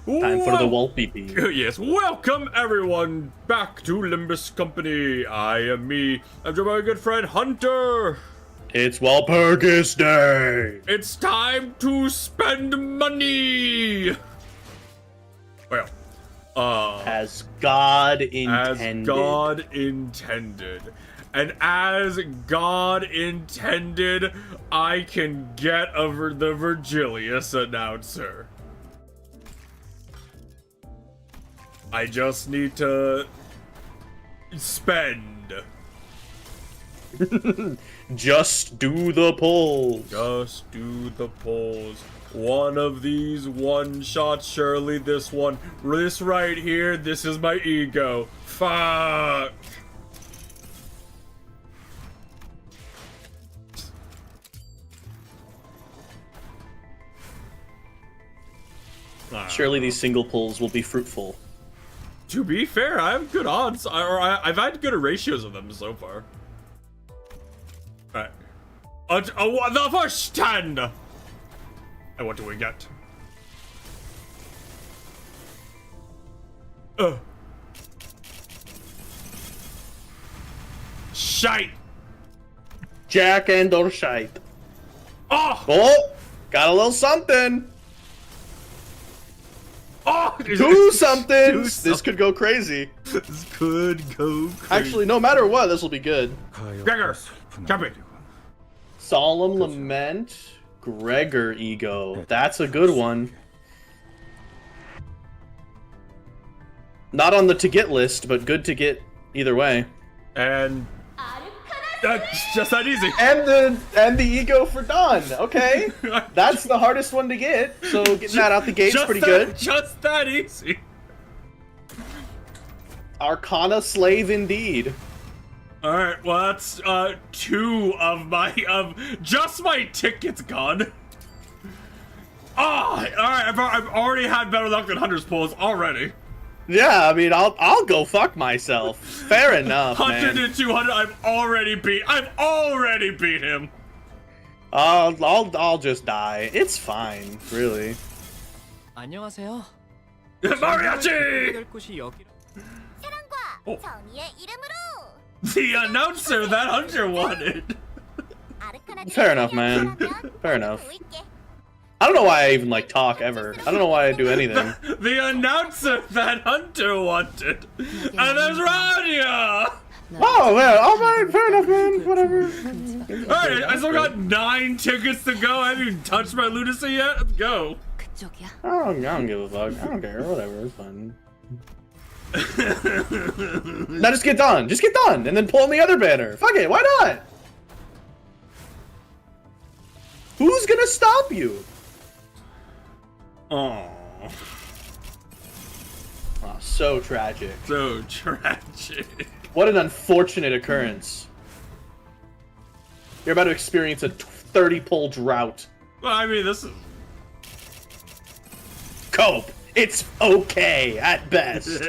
Time for the Walpurgis. Yes, welcome everyone back to Limbus Company. I am me. I'm joined by my good friend Hunter. It's Walpurgis Day. It's time to spend money. Well, As God intended. As God intended. And as God intended, I can get over the Virgilius announcer. I just need to spend. Just do the polls. Just do the polls. One of these one shots, surely this one. This right here, this is my ego. Fuck. Surely these single pulls will be fruitful. To be fair, I have good odds. I've had good ratios of them so far. Alright. The first stand! And what do we get? Shite! Jack and or shite. Oh! Oh! Got a little something. Oh! Do something! This could go crazy. This could go crazy. Actually, no matter what, this will be good. Gregor! Jump it! Solemn Lament. Gregor Ego. That's a good one. Not on the to get list, but good to get either way. And that's just that easy. And the ego for Dawn. Okay, that's the hardest one to get. So getting that out the gate's pretty good. Just that easy. Arcana slave indeed. All right, well that's two of just my tickets gone. Oh, all right, I've already had better luck than Hunter's pulls already. Yeah, I mean, I'll go fuck myself. Fair enough, 100 man. and 200, I've already beat him. I'll just die. It's fine, really. 안녕하세요. Mariachi! Oh. The announcer that Hunter wanted. Fair enough, man. Fair enough. I don't know why I even like talk ever. I don't know why I do anything. The announcer that Hunter wanted. And there's Rania! Oh, man. All right. Fair enough, man. Whatever. Alright, I still got 9 tickets to go. I haven't even touched my lunacy yet. Let's go. I don't give a fuck. I don't care. Whatever. It's fine. Now just get done. Just get done. And then pull in the other banner. Fuck it. Why not? Who's gonna stop you? Oh, so tragic. so tragic. What an unfortunate occurrence. You're about to experience a 30-pull drought. Well, I mean, this is... Cope. It's okay at best.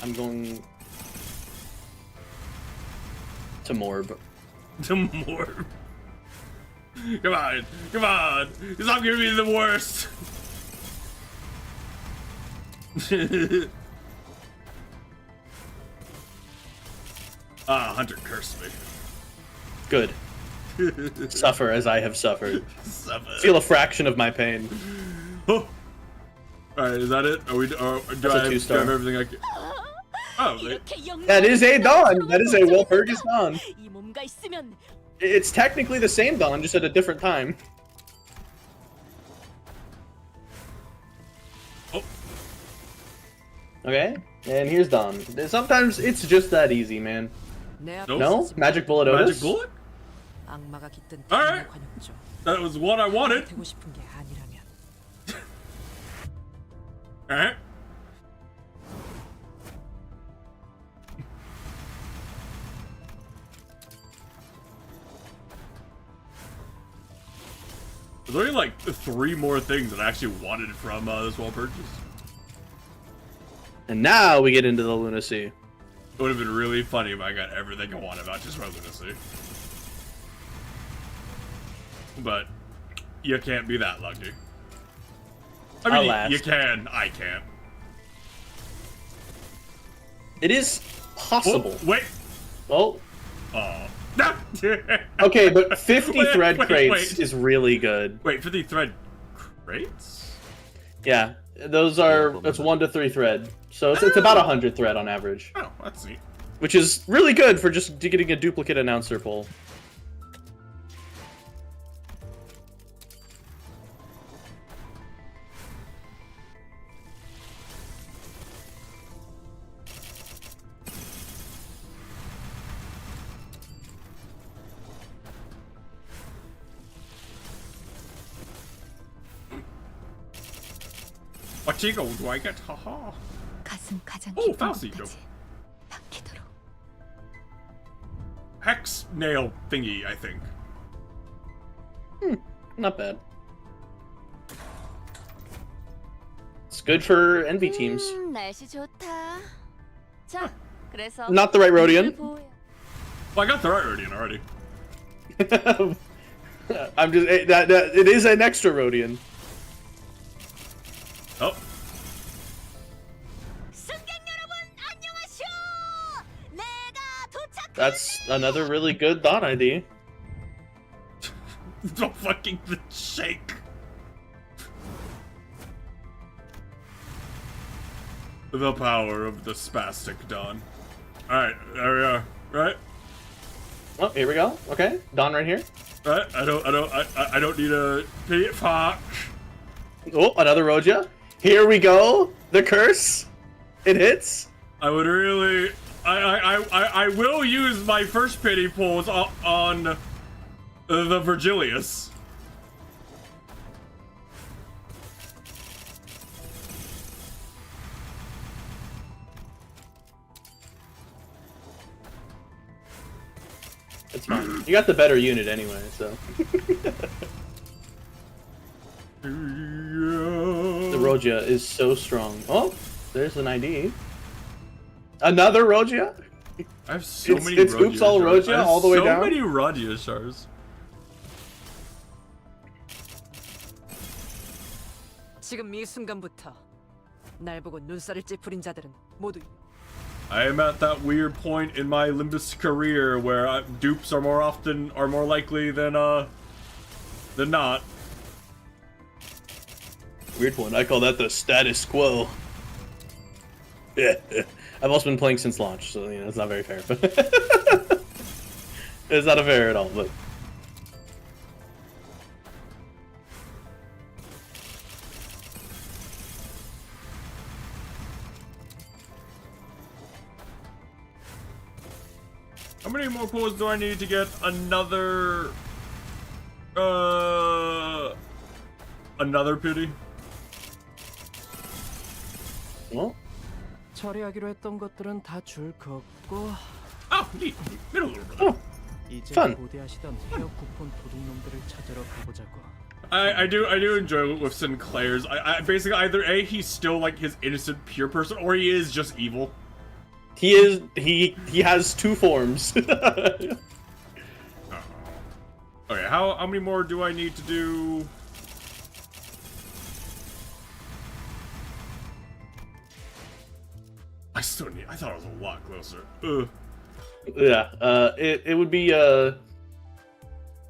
I'm going to Morb. To Morb. Come on, come on. Stop giving me the worst. Hunter cursed me. Good. Suffer as I have suffered. Suffer. Feel a fraction of my pain. Oh. Alright, is that it? Are we? Do I have 2-star. everything I can? Oh, That is a Dawn. That is a Walpurgis Dawn. It's technically the same Dawn, just at a different time. Oh. Okay, and here's Dawn. Sometimes it's just that easy, man. Nope. No? Magic Bullet Otis? Magic bullet? Alright. That was what I wanted. Alright. There's only like 3 more things that I actually wanted from this Walpurgis. And now we get into the lunacy. It would have been really funny if I got everything I want about just my lunacy. But you can't be that lucky. I mean, you can. I can't. It is possible. Oh, wait. Oh. Oh. Okay, but 50 thread crates is really good. Wait, 50 thread crates? Yeah, that's 1 to 3 thread. So it's about 100 thread on average. Oh, that's neat. Which is really good for just getting a duplicate announcer pull. What eagle do I get? Haha. Oh, Falsi. Hex nail thingy, I think. Not bad. It's good for envy teams. 날씨 좋다. 자, 그래서 Not the right Rhodian. Well, I got the right Rhodian already. I'm just it is an extra Rhodian. Oh. That's another really good thought ID. The fucking shake. The power of the spastic dawn. Alright, there we are. Right? Oh, here we go. Okay, Don right here. Right? I don't need a pit fuck. Oh, another Roja. Here we go. The curse. It hits. I would really I will use my first pity pulls on the Virgilius. It's fine. You got the better unit anyway, so. The Roja is so strong. Oh, there's an ID. Another Roja? I have so many It's Oops All Roja all the way down? So many Roja shards. 지금 이 순간부터 날 보고 눈살을 찌푸린 자들은 모두 I am at that weird point in my Limbus career where dupes are more likely than not. Weird one. I call that the status quo. Yeah. I've also been playing since launch, so you know it's not very fair. It's not fair at all, but. How many more pulls do I need to get another pity? Well. 처리하기로 했던 것들은 다 줄 걷고. Oh, neat. Middle order. Oh, 이제 fun. 고대하시던 헤어 쿠폰 도둑놈들을 찾으러 가보자고. I do enjoy with Sinclair's. I basically either A, he's still like his innocent pure person, or he is just evil. He has 2 forms. Okay, how many more do I need to do? I thought it was a lot closer. Ugh. Yeah, it would be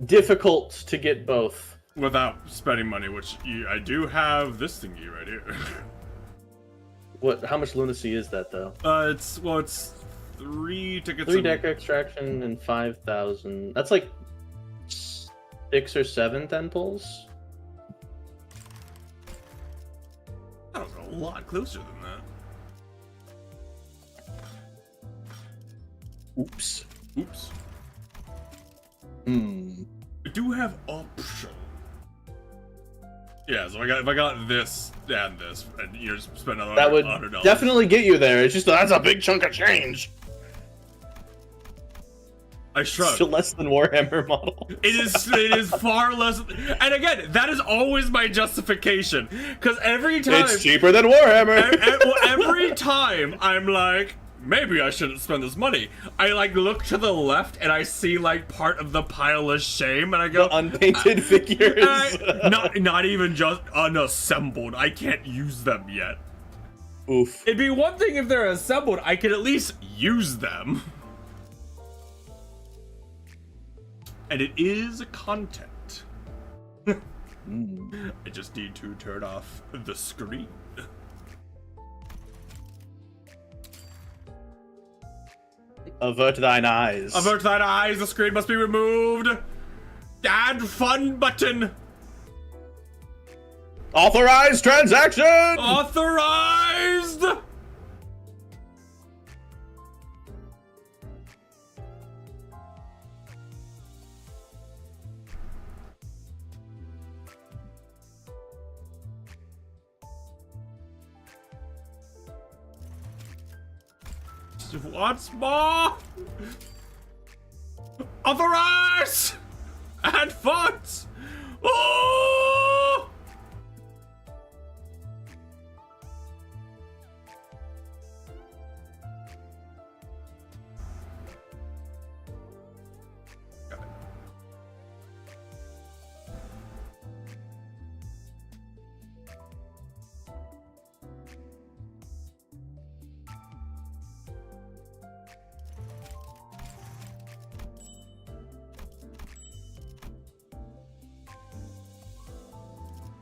difficult to get both without spending money, which I do have this thingy right here. What? How much lunacy is that though? It's 3 tickets. 3 deck extraction and 5,000. That's like 6 or 7 10 pulls. That was a lot closer than that. Oops. Oops. I do have option. Yeah, so if I got this and this, and you just spend another that would $100. definitely get you there. It's just that's a big chunk of change. I shrug. Still less than Warhammer model. It is far less. And again, that is always my justification. Because every time. It's cheaper than Warhammer. Every time I'm like, maybe I shouldn't spend this money. I like look to the left and I see like part of the pile of shame and I go, the unpainted figures. not even just unassembled. I can't use them yet. Oof. It'd be one thing if they're assembled. I could at least use them. And it is content. I just need to turn off the screen. Avert thine eyes. Avert thine eyes, the screen must be removed. Add fun button. Authorized transaction! Authorized! Once more! Authorize! And funds! Oh!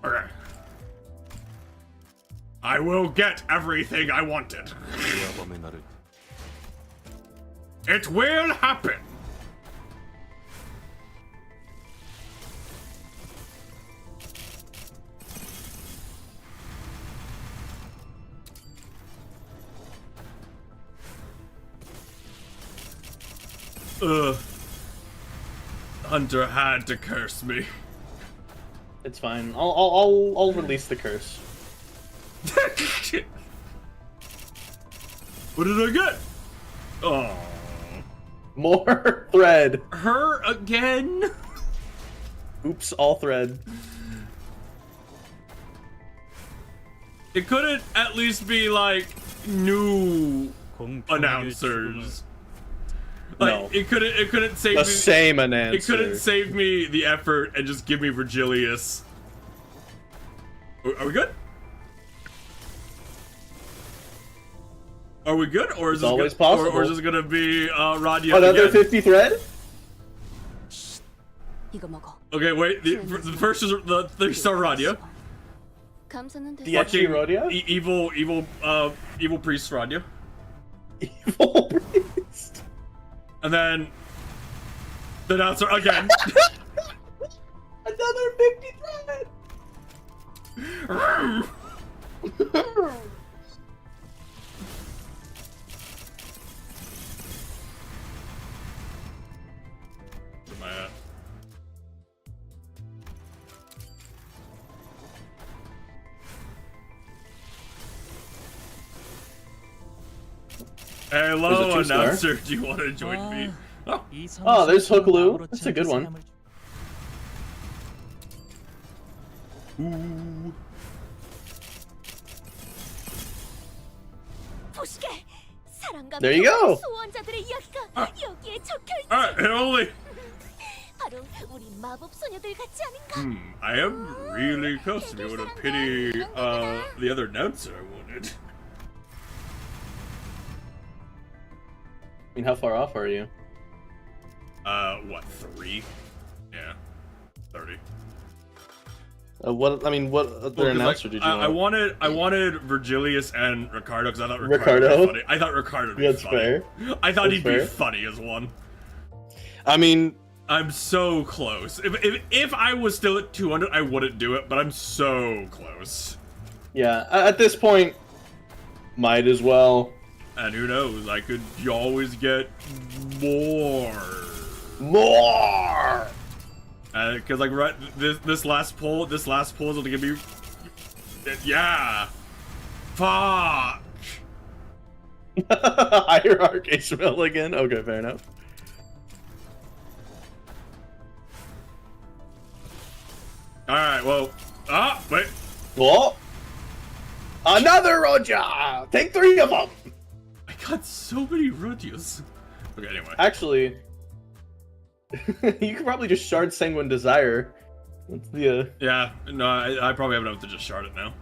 Okay. I will get everything I wanted. It will happen. Hunter had to curse me. It's fine. I'll release the curse. What did I get? Oh. More thread. Her again? Oops, all thread. It couldn't at least be like new announcers. Like No. it couldn't save The me. same announcer. It couldn't save me the effort and just give me Virgilius. Are we good? Are we good? Or is this always gonna, possible. Or is this gonna be Radia Another again? 50 thread? 이거 먹어. Okay, wait. The first is the 3-star Radia. 감사는 The 됐어. Etchi Rodia? Evil priest Radia. Evil priest. And then the announcer again. Another 50 thread. Where am I at? Hello, There's a 2-star. announcer. Do you want to join me? Oh, Oh, there's Hookaloo. That's a good one. ooh. 보시게. 사랑과 There you go. 소원자들의 이야기가 여기에 적혀 있지. Alright, only. 바로 우리 마법 소녀들 같지 않은가? I am really close to be able to pity the other announcer I wanted. I mean, how far off are you? What, 3? Yeah, 30. What other announcer did you want? I wanted Virgilius and Ricardo because I thought Ricardo? Ricardo was funny. I thought Ricardo would be That's funny. fair. I thought That's he'd fair. be funny as one. I mean, I'm so close. If I was still at 200, I wouldn't do it, but I'm so close. yeah, at this point, might as well. And who knows? I could always get more. More! Because like right, this last poll is gonna give me. Yeah. Fuck. Hierarchy Ishmael again? Okay, fair enough. All right. Well. Wait. What? Another Roger! Take 3 of them! I got so many Rodios. Okay. Anyway. Actually, you could probably just shard Sanguine Desire. What's the Yeah. No. I probably have enough to just shard it now.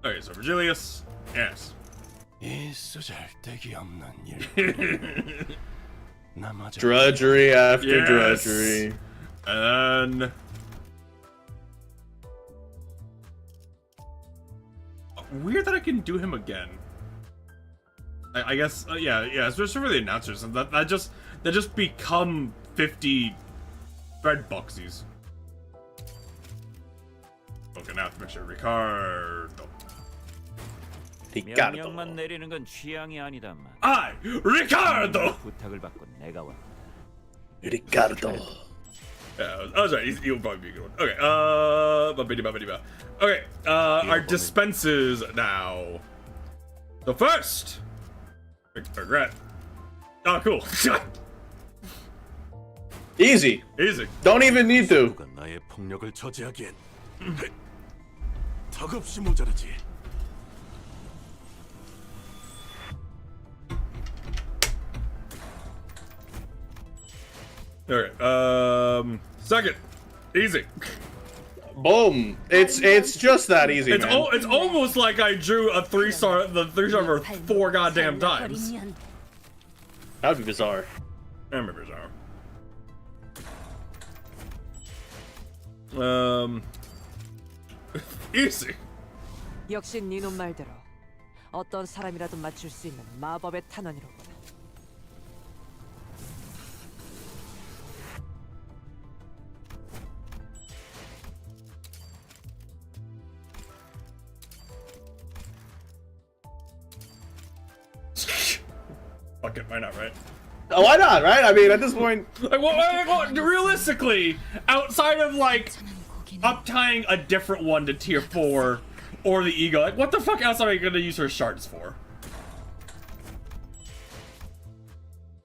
Okay. So Virgilius. Yes. drudgery after Yes. drudgery. And then weird that I can do him again. I guess yeah, especially for the announcers, and that just become 50 thread boxies. Okay, now I have to make sure Ricardo. 명령만 내리는 건 취향이 아니다만. I Ricardo. 부탁을 받고 내가 왔다. Ricardo. Yeah, I was right. He'll probably be a good one. Okay, ba-ba-dee-ba-ba-dee-ba. Okay, our dispenses now. The first. Regret. Oh, cool. Easy. Easy. Don't even need to. 누가 나의 폭력을 저지하기엔 턱없이 모자라지. Okay, second. Easy. Boom. It's just that easy, It's man. it's almost like I drew a 3-star, the 3-star for 4 goddamn times. That would be bizarre. I remember bizarre. Easy. 역시 네놈 말대로 어떤 사람이라도 맞출 수 있는 마법의 탄원이로구나. Fuck it, why not, right? Why not, right? I mean, at this point, Like, realistically, outside of like uptying a different one to tier 4 or the ego, like what the fuck else are you gonna use her shards for?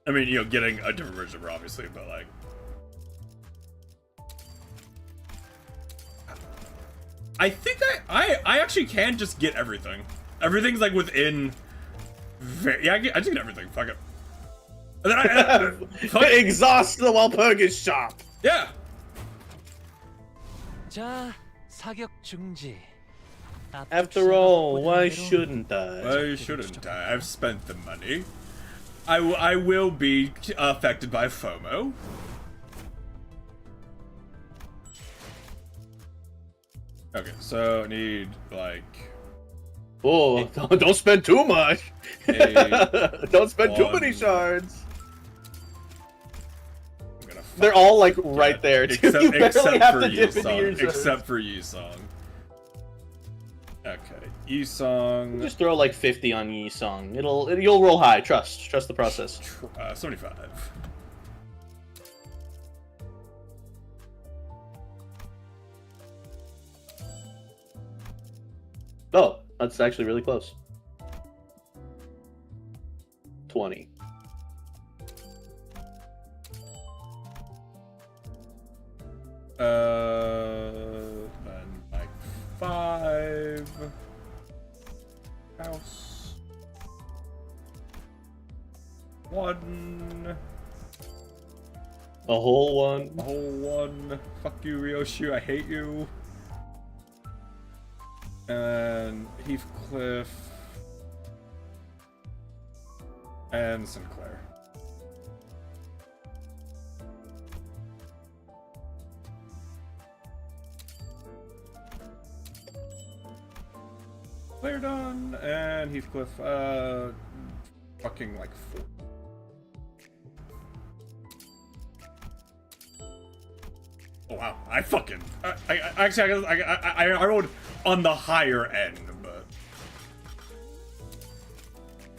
I mean, you know, getting a different version of her, obviously, but like, I think I actually can just get everything. Everything's like within. Yeah, I just get everything. Fuck it. And then fuck it. exhaust the Walpurgis shop. Yeah. 자, 사격 중지. After all, why shouldn't I? Why shouldn't I? I've spent the money. I will be affected by FOMO. Okay, so I need like. Oh, don't spend too much. Don't spend too many shards. They're all like right there. Too. You barely have to dip into your shards. Except for Yisong. Okay, Yisong. Just throw like 50 on Yisong. You'll roll high. Trust the process. 75. Oh, that's actually really close. 20. Then like 5. House. 1. A whole one. A whole 1. Fuck you, Ryoshu. I hate you. And Heathcliff. And Sinclair. Claire done, and Heathcliff, fucking like 4. Oh wow, I fucking, I rolled on the higher end, but.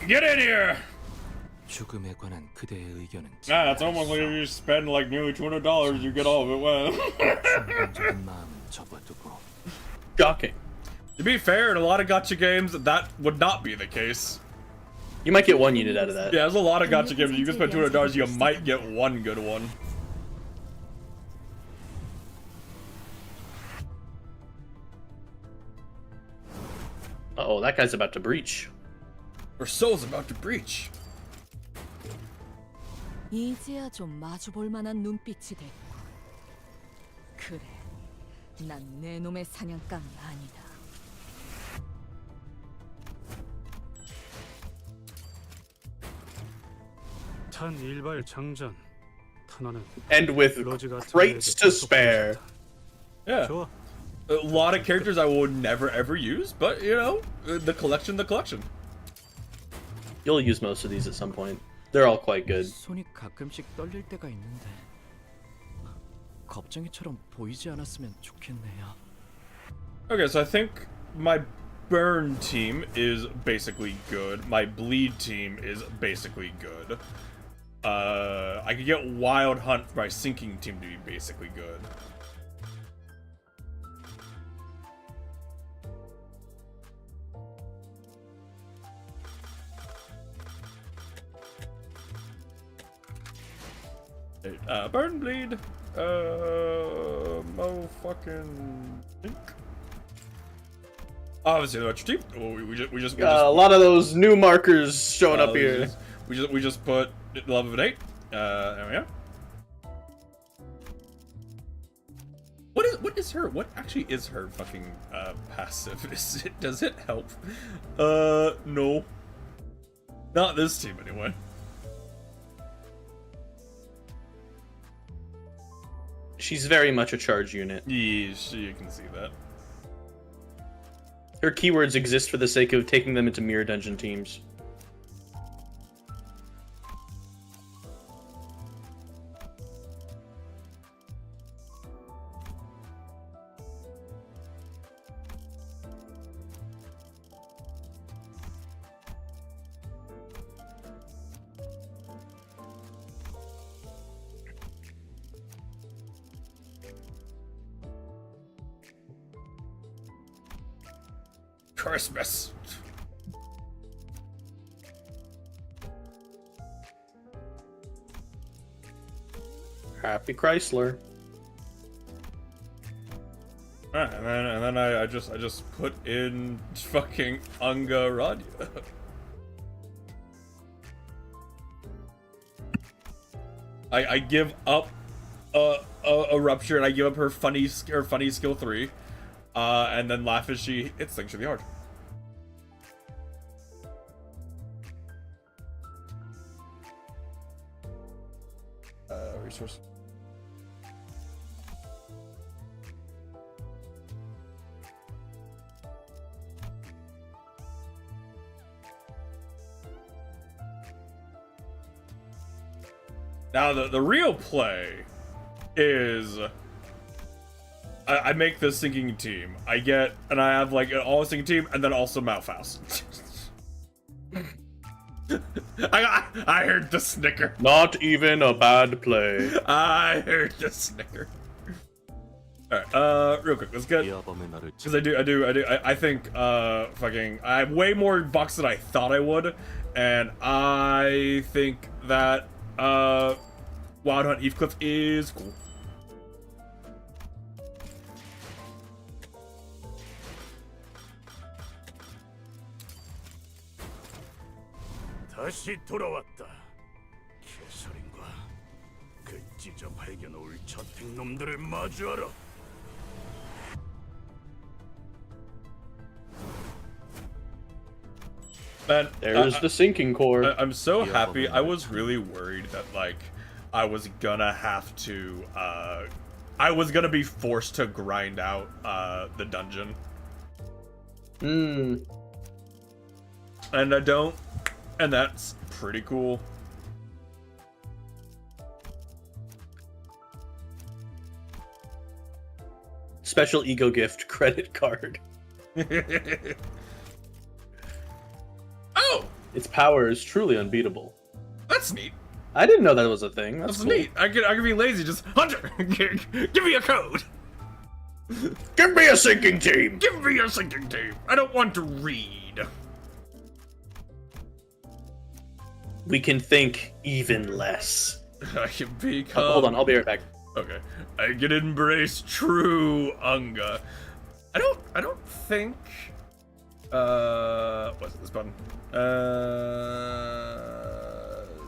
Get in here! 죽음에 관한 그대의 의견은 Nah, it's almost like if you spend like nearly $200, you get all of it. Well. 충동적인 마음은 접어두고 Shocking. To be fair, in a lot of gacha games, that would not be the case. You might get 1 unit out of that. Yeah, there's a lot of gacha games. You can spend $200, you might get 1 good one. Uh-oh, that guy's about to breach. Her soul's about to breach. 이제야 좀 마주볼 만한 눈빛이 됐고. 그래, 난 내 놈의 사냥감이 아니다. 탄 일발 장전. 탄환은 And with crates to spare. Yeah. 좋아. A lot of characters I would never ever use, but you know, the collection. You'll use most of these at some point. They're all quite good. 손이 가끔씩 떨릴 때가 있는데 겁쟁이처럼 보이지 않았으면 좋겠네요. Okay, so I think my burn team is basically good. My bleed team is basically good. I could get wild hunt for my sinking team to be basically good. Burn bleed. Mo fucking think. Obviously, that's your team. Oh, we just A lot of those new markers showing up here. We just put level of 8. There we go. What actually is her fucking passive? Does it help? No. Not this team anyway. She's very much a charge unit. Yes, you can see that. Her keywords exist for the sake of taking them into mirror dungeon teams. Christmas. Happy Chrysler. Alright, and then I just put in fucking Unga Radya. I give up a rupture and I give up her funny skill 3. And then laugh as she hits things really hard. Resource. Now the real play is I make this sinking team. I have like an all sinking team and then also Malphas. I heard the snicker. Not even a bad play. I heard the snicker. Alright, real quick, let's get, because I think fucking I have way more bucks than I thought I would, and I think that Wild Hunt Heathcliff is cool. 다시 돌아왔다. 개살인과 그 찢어 발견올 저택놈들을 마주하라. Man, There's the sinking core. I'm so happy. I was really worried that like I was gonna have to I was gonna be forced to grind out the dungeon. Hmm. And I don't. And that's pretty cool. Special ego gift credit card. Oh! Its power is truly unbeatable. That's neat. I didn't know that was a thing. That's cool. Neat. I could be lazy, just Hunter, give me a code. Give me a sinking team! Give me a sinking team. I don't want to read. We can think even less. I can become... Hold on, I'll be right back. Okay. I can embrace true Unga. I don't think What's this button?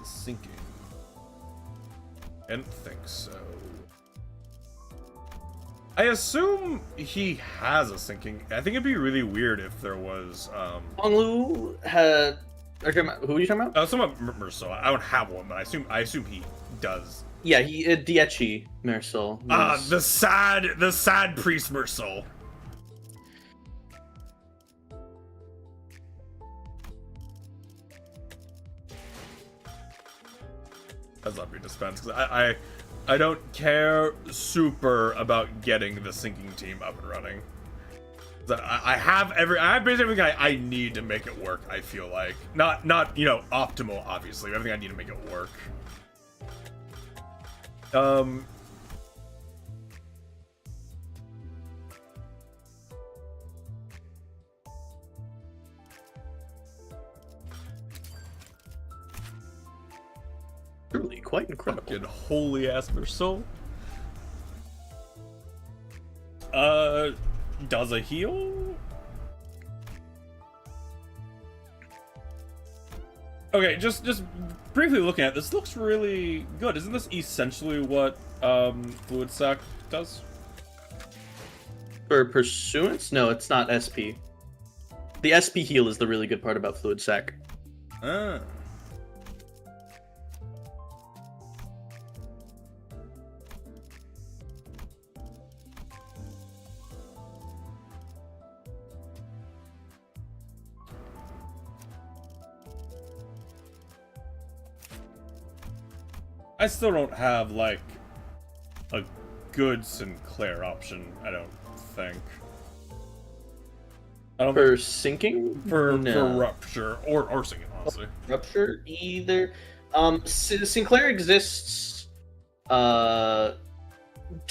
Sinking. I didn't think so. I assume he has a sinking. I think it'd be really weird if there was, Honglu had... Who are you talking about? I was talking about Mercil. I don't have one, but I assume he does. Yeah, he Diechi Mercil. The sad priest Mercil. That's not being dispensed because I don't care super about getting the sinking team up and running. I have basically everything I need to make it work. I feel like not optimal, obviously, but everything I need to make it work. Truly quite incredible. Fucking holy ass Mercil. Does a heal? Okay, just briefly looking at this, looks really good. Isn't this essentially what Fluid Sac does? For Pursuance? No, it's not SP. The SP heal is the really good part about Fluid Sac. Ah. I still don't have, like, a good Sinclair option, I don't think. I don't For sinking? for No. Rupture, or sinking, honestly. Rupture either. Sinclair exists to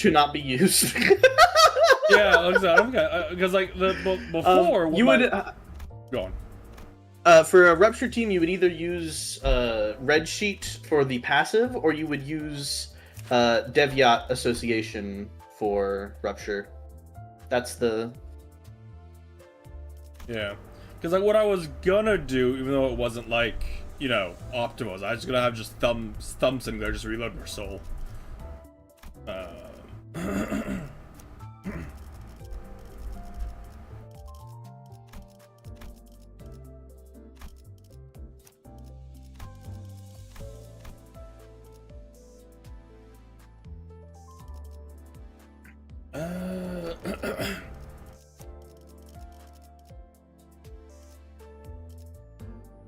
not be used. Yeah, because like before you would go on. for a Rupture team, you would either use Red Sheet for the passive, or you would use Deviat Association for Rupture. That's the... Yeah, because like what I was gonna do, even though it wasn't like optimal, I was gonna have just thumb sitting there, just reload her soul.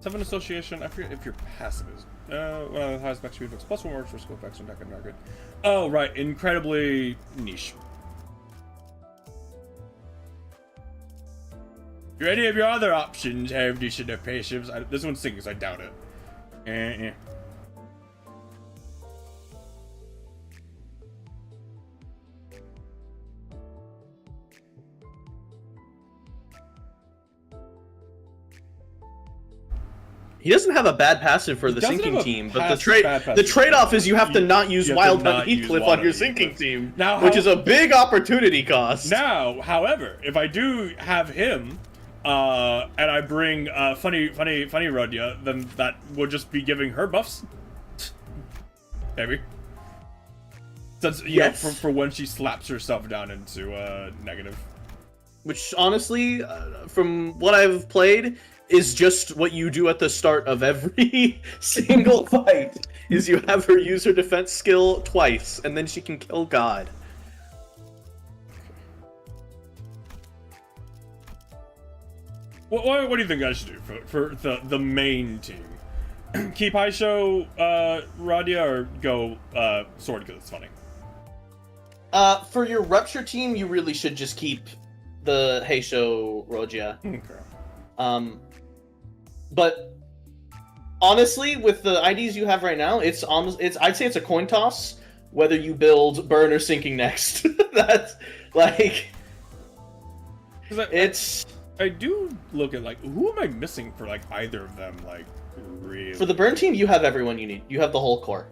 Seven Association. I forget if your passive is. One of the highest max speed effects plus one works for skill effects on deck and target. Oh right, incredibly niche. Do any of your other options have decent patience? This one sings. I doubt it. He doesn't have a bad passive for the sinking team, but the trade-off is you have to not use Wild Hunt Heathcliff on your sinking team, which is a big opportunity cost. Now, however, if I do have him, and I bring funny Rodia, then that would just be giving her buffs. Maybe. That's Yes. for when she slaps herself down into negative. Which, honestly, from what I've played, is just what you do at the start of every single fight. Is you have her use her defense skill twice, and then she can kill God. What do you think I should do for the main team? Keep Haisho Radia, or go Sword because it's funny? For your Rupture team, you really should just keep the Heisho Rogia. Okay. But honestly, with the IDs you have right now, I'd say it's a coin toss whether you build Burn or Sinking next. That's like I do look at like who am I missing for like either of them, like really. For the Burn team, you have everyone you need. You have the whole core.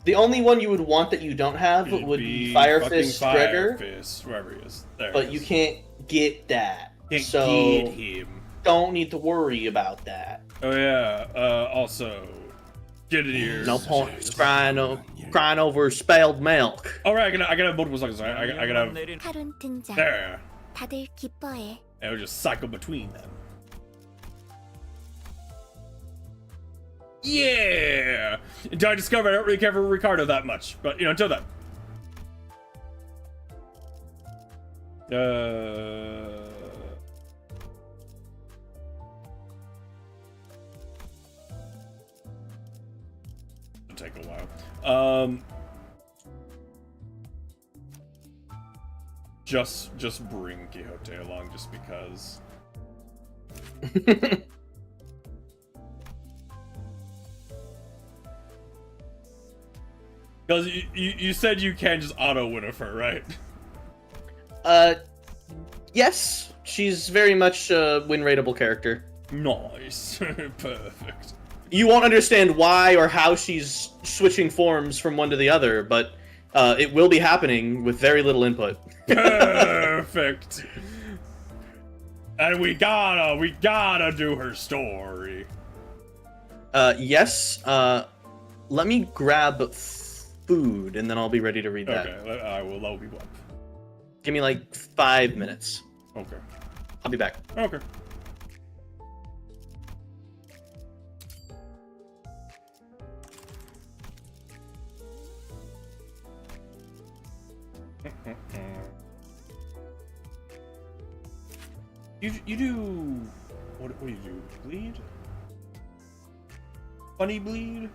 The only one you would want that you don't have would be Firefist Gregor. Firefist, whoever he is. There but you can't get that. Can't So- get him. Don't need to worry about that. Oh yeah. Also, get it here. No point crying over spilled milk. All right, I gotta have multiple seconds. Right? I gotta have 하룬 등장. there. 다들 기뻐해. And we'll just cycle between them. Yeah. Until I discover I don't really care for Ricardo that much, but you know, until then. It'll take a while. Just bring Quixote along, just because. Because you said you can just auto Winifred, right? Yes, she's very much a win rateable character. Nice. Perfect. You won't understand why or how she's switching forms from one to the other, but it will be happening with very little input. Perfect. And we gotta do her story. Yes. Let me grab food, and then I'll be ready to read that. Okay, I will load you up. Give me like 5 minutes. Okay. I'll be back. Okay. You do what do you do? Bleed? Funny bleed?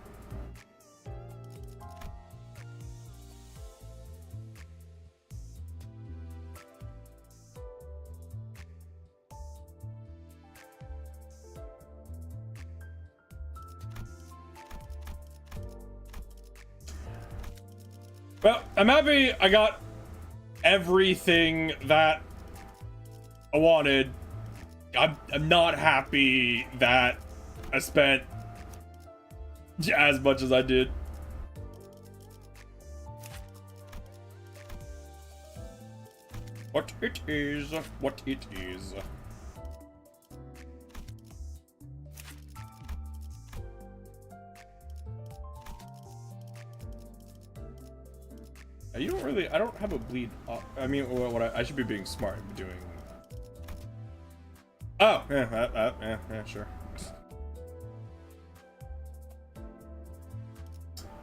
Well, I'm happy I got everything that I wanted. I'm not happy that I spent as much as I did. What it is, what it is. You don't really, I don't have a bleed. I mean, what I should be being smart and doing. Oh, yeah, sure.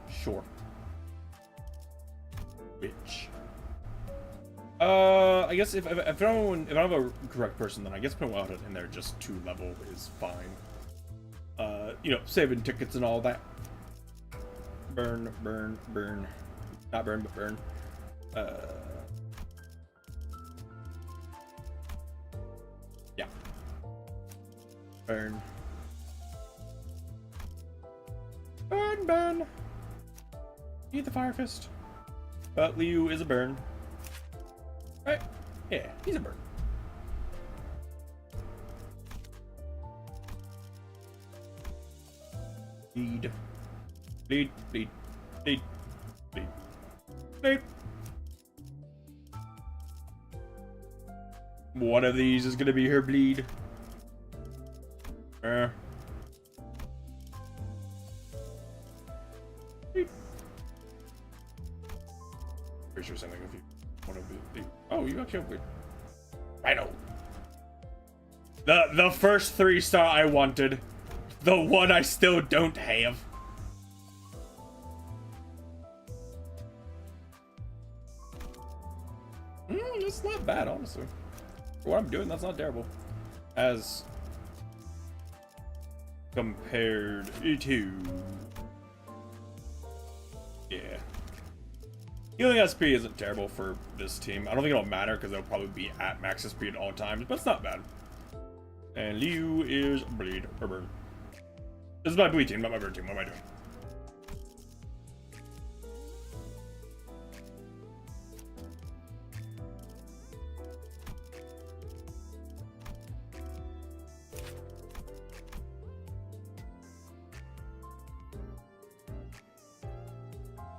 Sure. Bitch. I guess if I don't have a correct person, then I guess putting out in there just 2 level is fine. You know, saving tickets and all that. Burn. Not burn, but burn. Yeah. Burn. Burn. Need the fire fist. But Liu is a burn. Right? Yeah, he's a burn. Bleed. One of these is gonna be her bleed. Pretty sure something if you want to be. Oh, you actually have weird. I know. The first 3-star I wanted. The one I still don't have. It's not bad, honestly. For what I'm doing, that's not terrible. As compared to... Yeah. Healing SP isn't terrible for this team. I don't think it'll matter because they'll probably be at max SP at all times, but it's not bad. And Liu is bleed or burn. This is my bleed team, not my burn team. What am I doing?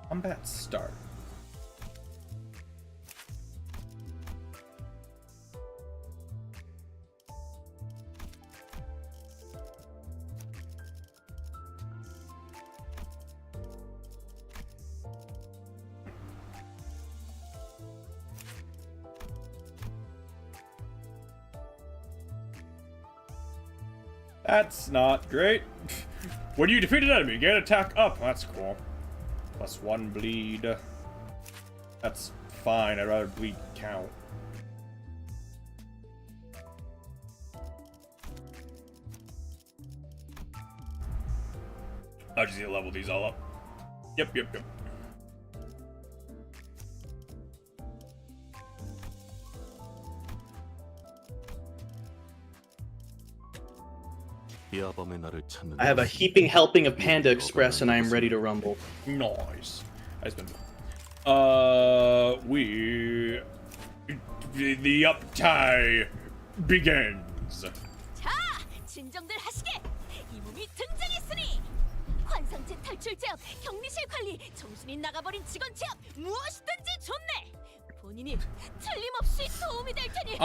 Combat start. That's not great. When you defeat an enemy, gain attack up. That's cool. +1 bleed. That's fine. I'd rather bleed count. I just need to level these all up. Yep. I have a heaping helping of Panda Express, and I am ready to rumble. Nice. The uptie begins. 자, 진정들 하시게. 이 몸이 등장했으니 환상체 탈출 제압, 격리실 관리, 정신이 나가버린 직원 제압, 무엇이든지 좋네. 본인이 틀림없이 도움이 될 테니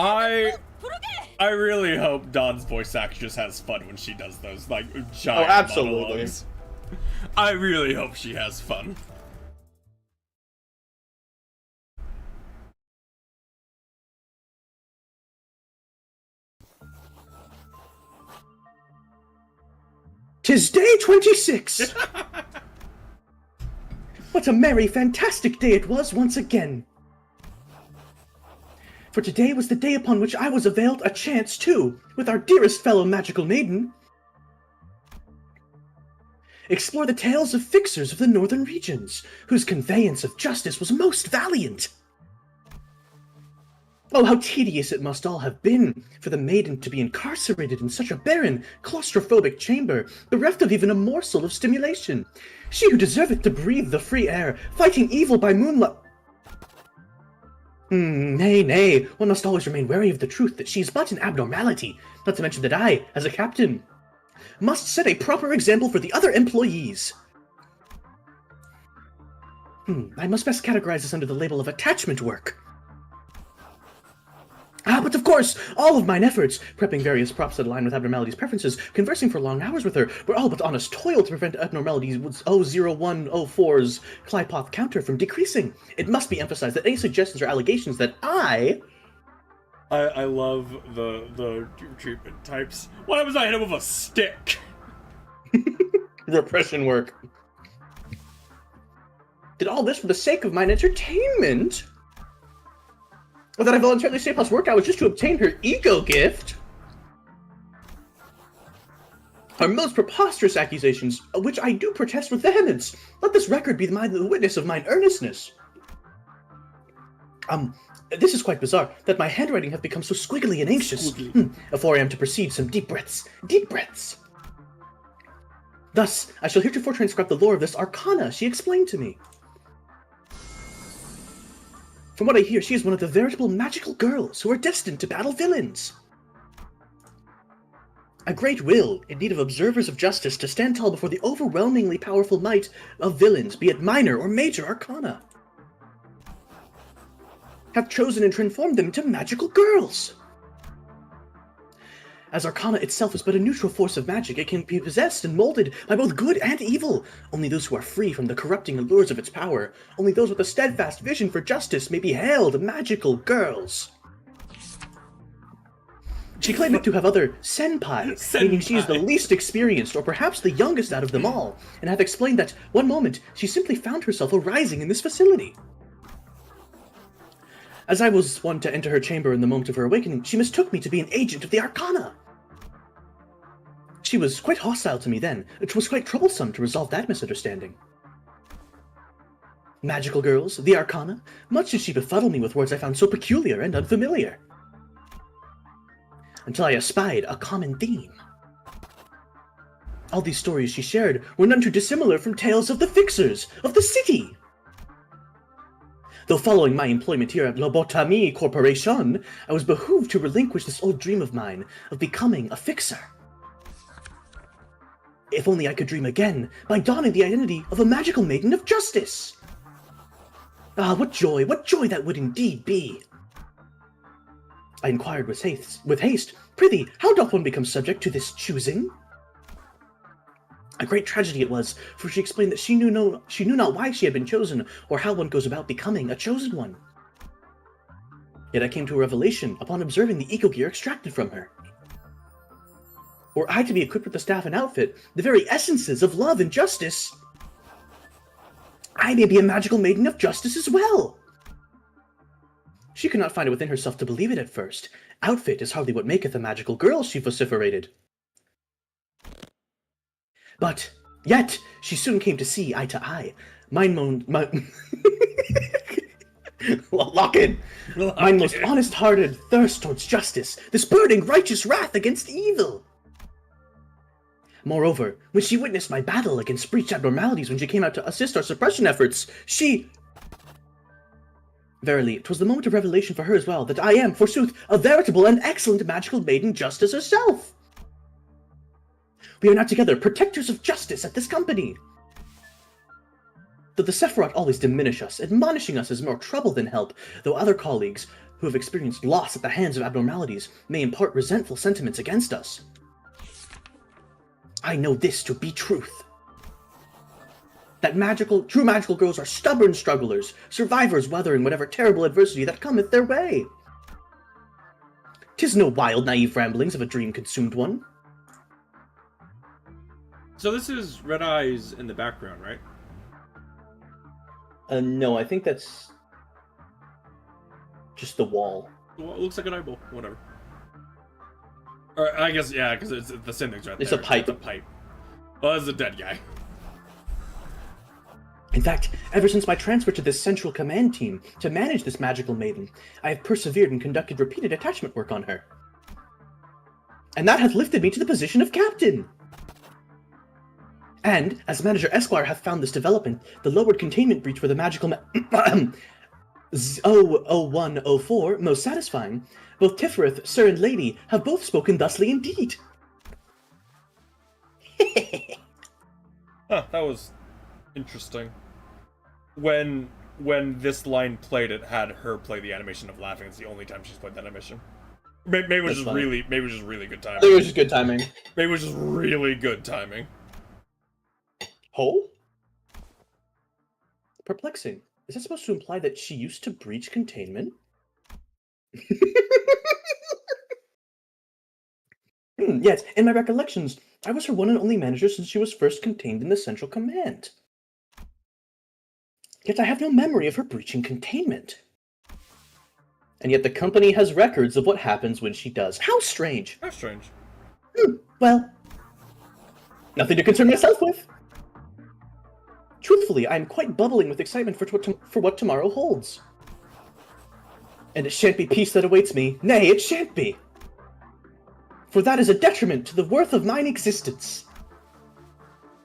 부르게. I really hope Dawn's voice actress has fun when she does those like giant absolutely. monologues. I really hope she has fun. "'Tis day 26! What a merry, fantastic day it was once again! For today was the day upon which I was availed a chance to, with our dearest fellow magical maiden, explore the tales of fixers of the northern regions, whose conveyance of justice was most valiant. Oh, how tedious it must all have been for the maiden to be incarcerated in such a barren, claustrophobic chamber, bereft of even a morsel of stimulation. She who deserveth to breathe the free air, fighting evil by moonlight. Nay, one must always remain wary of the truth that she is but an abnormality, not to mention that I, as a captain, must set a proper example for the other employees. I must best categorize this under the label of attachment work. But of course, all of mine efforts, prepping various props that align with abnormality's preferences, conversing for long hours with her, were all but honest toil to prevent abnormality's 00104's Clypoth counter from decreasing. It must be emphasized that any suggestions or allegations that I love the treatment types. What happens if I hit him with a stick? Repression work. Did all this for the sake of mine entertainment? Or that I voluntarily stayed plus work hours just to obtain her ego gift? Are most preposterous accusations, which I do protest with vehemence. Let this record be the witness of mine earnestness. This is quite bizarre, that my handwriting hath become so squiggly and anxious. Before I am to proceed, some deep breaths. Deep breaths! Thus, I shall heretofore transcribe the lore of this arcana she explained to me. From what I hear, she is one of the veritable magical girls who are destined to battle villains. A great will, in need of observers of justice, to stand tall before the overwhelmingly powerful might of villains, be it minor or major arcana, have chosen and transformed them into magical girls. As arcana itself is but a neutral force of magic, it can be possessed and molded by both good and evil. Only those who are free from the corrupting allures of its power, only those with a steadfast vision for justice may be hailed magical girls. She claimed to have other senpai, meaning she is the least experienced or perhaps the youngest out of them all, and hath explained that one moment she simply found herself arising in this facility. As I was one to enter her chamber in the moment of her awakening, she mistook me to be an agent of the arcana. She was quite hostile to me then. It was quite troublesome to resolve that misunderstanding. Magical girls, the arcana, much did she befuddle me with words I found so peculiar and unfamiliar. Until I espied a common theme. All these stories she shared were none too dissimilar from tales of the fixers of the city. Though following my employment here at Lobotami Corporation, I was behooved to relinquish this old dream of mine of becoming a fixer. If only I could dream again, by donning the identity of a magical maiden of justice! Ah, what joy that would indeed be! I inquired with haste, "Prithee, how doth one become subject to this choosing?" A great tragedy it was, for she explained that she knew not why she had been chosen, or how one goes about becoming a chosen one. Yet I came to a revelation upon observing the eco gear extracted from her. Were I to be equipped with the staff and outfit, the very essences of love and justice, I may be a magical maiden of justice as well. She could not find it within herself to believe it at first. Outfit is hardly what maketh a magical girl, she vociferated. But, yet, she soon came to see eye to eye. Mine Lock in! Mine most honest-hearted thirst towards justice, this burning righteous wrath against evil. Moreover, when she witnessed my battle against breach abnormalities when she came out to assist our suppression efforts, she... Verily, 'twas the moment of revelation for her as well, that I am, forsooth, a veritable and excellent magical maiden justice herself. We are now together, protectors of justice at this company. Though the Sephiroth always diminish us, admonishing us as more trouble than help, though other colleagues, who have experienced loss at the hands of abnormalities, may impart resentful sentiments against us. I know this to be truth. That true magical girls are stubborn strugglers, survivors weathering whatever terrible adversity that cometh their way. 'Tis no wild, naive ramblings of a dream-consumed one. So this is Red Eyes in the background, right? No, I think that's just the wall. Well, it looks like an eyeball. Whatever. Or I guess, yeah, because it's the same thing's right there. It's a pipe. It's a pipe. Oh, it's a dead guy. In fact, ever since my transfer to this central command team to manage this magical maiden, I have persevered and conducted repeated attachment work on her. And that hath lifted me to the position of captain. And, as Manager Esquire hath found this development, the lowered containment breach for the magical 00104 most satisfying, both Tifereth, Sir and Lady, have both spoken thusly indeed. Huh, that was interesting. When this line played, it had her play the animation of laughing. It's the only time she's played that animation. Maybe it was just really good timing. It was just good timing. Maybe it was just really good timing. Hole? Perplexing. Is that supposed to imply that she used to breach containment? Yet, in my recollections, I was her one and only manager since she was first contained in the Central Command. Yet I have no memory of her breaching containment. And yet the company has records of what happens when she does. How strange! How strange. Well, nothing to concern myself with. Truthfully, I am quite bubbling with excitement for what tomorrow holds. And it shan't be peace that awaits me. Nay, it shan't be. For that is a detriment to the worth of mine existence.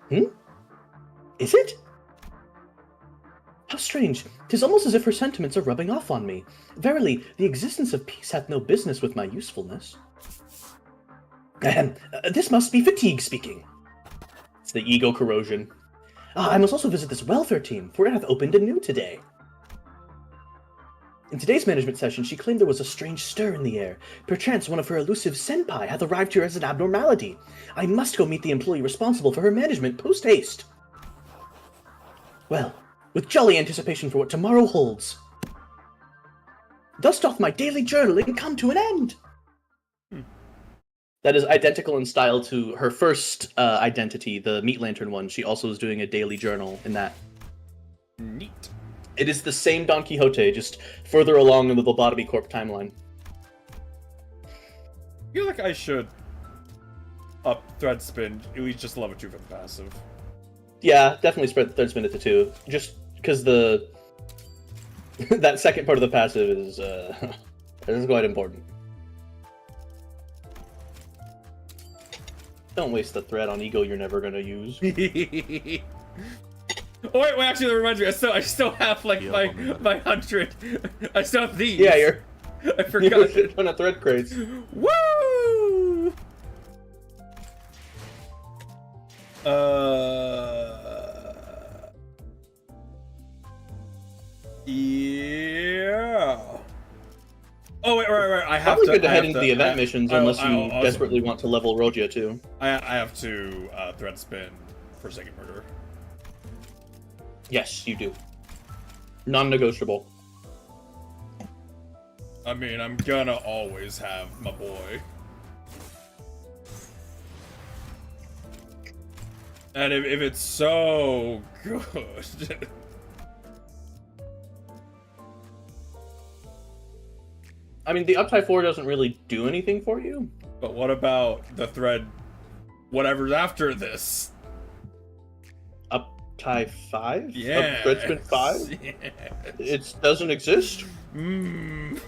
Is it? How strange. 'Tis almost as if her sentiments are rubbing off on me. Verily, the existence of peace hath no business with my usefulness. Ahem. This must be fatigue speaking. It's the ego corrosion. I must also visit this welfare team, for it hath opened anew today. In today's management session, she claimed there was a strange stir in the air. Perchance one of her elusive senpai hath arrived here as an abnormality. I must go meet the employee responsible for her management post-haste. Well, with jolly anticipation for what tomorrow holds. Thus doth my daily journaling come to an end. That is identical in style to her first identity, the Meat Lantern one. She also is doing a daily journal in that. Neat. It is the same Don Quixote, just further along in the Lobotomy Corp timeline. I feel like I should up thread spin, at least just level 2 for the passive. Yeah, definitely spread the third spin to 2. Just because the that second part of the passive is is quite important. Don't waste the thread on ego you're never gonna use. Oh wait, actually that reminds me, I still have like my 100. I still have these. Yeah, I forgot. You're trying to thread crates. Woo! Yeah. Oh wait, right. I have Probably to. good to head into the event missions unless you desperately want to level Rogia too. I have to thread spin for Second Murder. Yes, you do. Non-negotiable. I mean, I'm gonna always have my boy. And if it's so good. I mean, the uptie 4 doesn't really do anything for you. But what about the thread, whatever's after this? Uptie 5? Yeah. Threadspin 5? Yes. It doesn't exist? Remove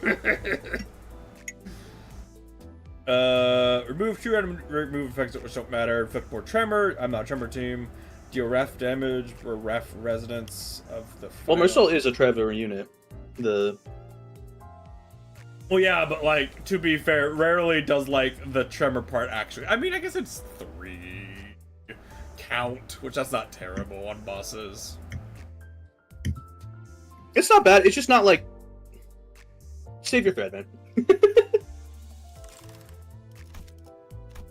2 random remove effects that don't matter. Inflict more tremor. I'm not tremor team. Deal ref damage or ref resonance of the. Well, Mercel is a Trevor unit. Well, yeah, but like to be fair, rarely does like the tremor part actually. I mean, I guess it's 3 count, which that's not terrible on bosses. It's not bad. It's just not like. Save your thread, man.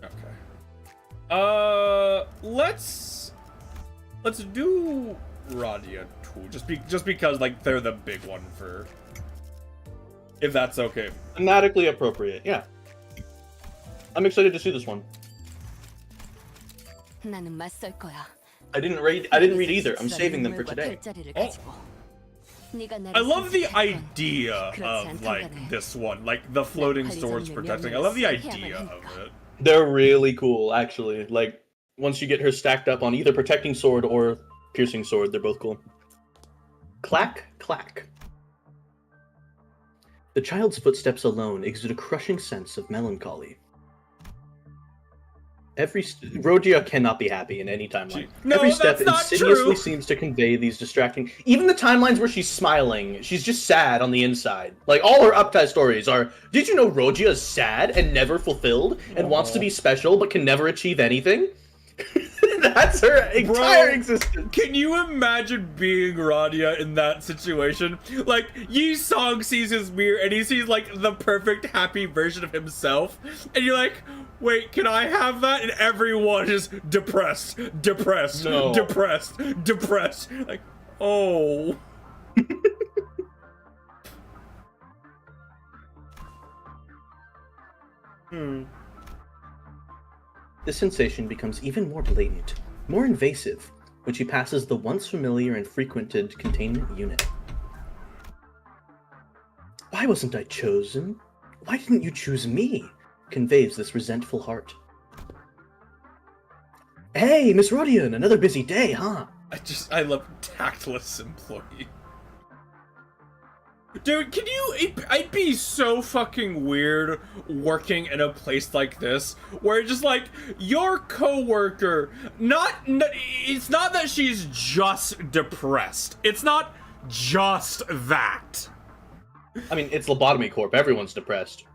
Okay. Let's do Radia 2 just because like they're the big one for. If that's okay. Thematically appropriate, yeah. I'm excited to see this one. 나는 맞설 거야. I didn't read either. I'm saving them for today. Oh. I love the idea of like this one, like the floating swords protecting. I love the idea of it. They're really cool, actually. Like once you get her stacked up on either protecting sword or piercing sword, they're both cool. Clack, clack. The child's footsteps alone exude a crushing sense of melancholy. Rogia cannot be happy in any timeline. Every step insidiously seems to convey these distracting. Even the timelines where she's smiling, she's just sad on the inside. Like all her uptie stories are. Did you know Rogia is sad and never fulfilled and wants to be special but can never achieve anything? That's her entire existence. Can you imagine being Radia in that situation? Like, Yi Song sees his mirror and he sees like the perfect happy version of himself, and you're like, wait, can I have that? And everyone is depressed, depressed, No. depressed, depressed. Like, oh. This sensation becomes even more blatant, more invasive, when she passes the once familiar and frequented containment unit. Why wasn't I chosen? Why didn't you choose me? Conveys this resentful heart. Hey, Miss Rodian, another busy day, huh? I love tactless employee. Dude, can you, I'd be so fucking weird working in a place like this, where just like, your coworker, it's not that she's just depressed. It's not just that. I mean, it's Lobotomy Corp. Everyone's depressed.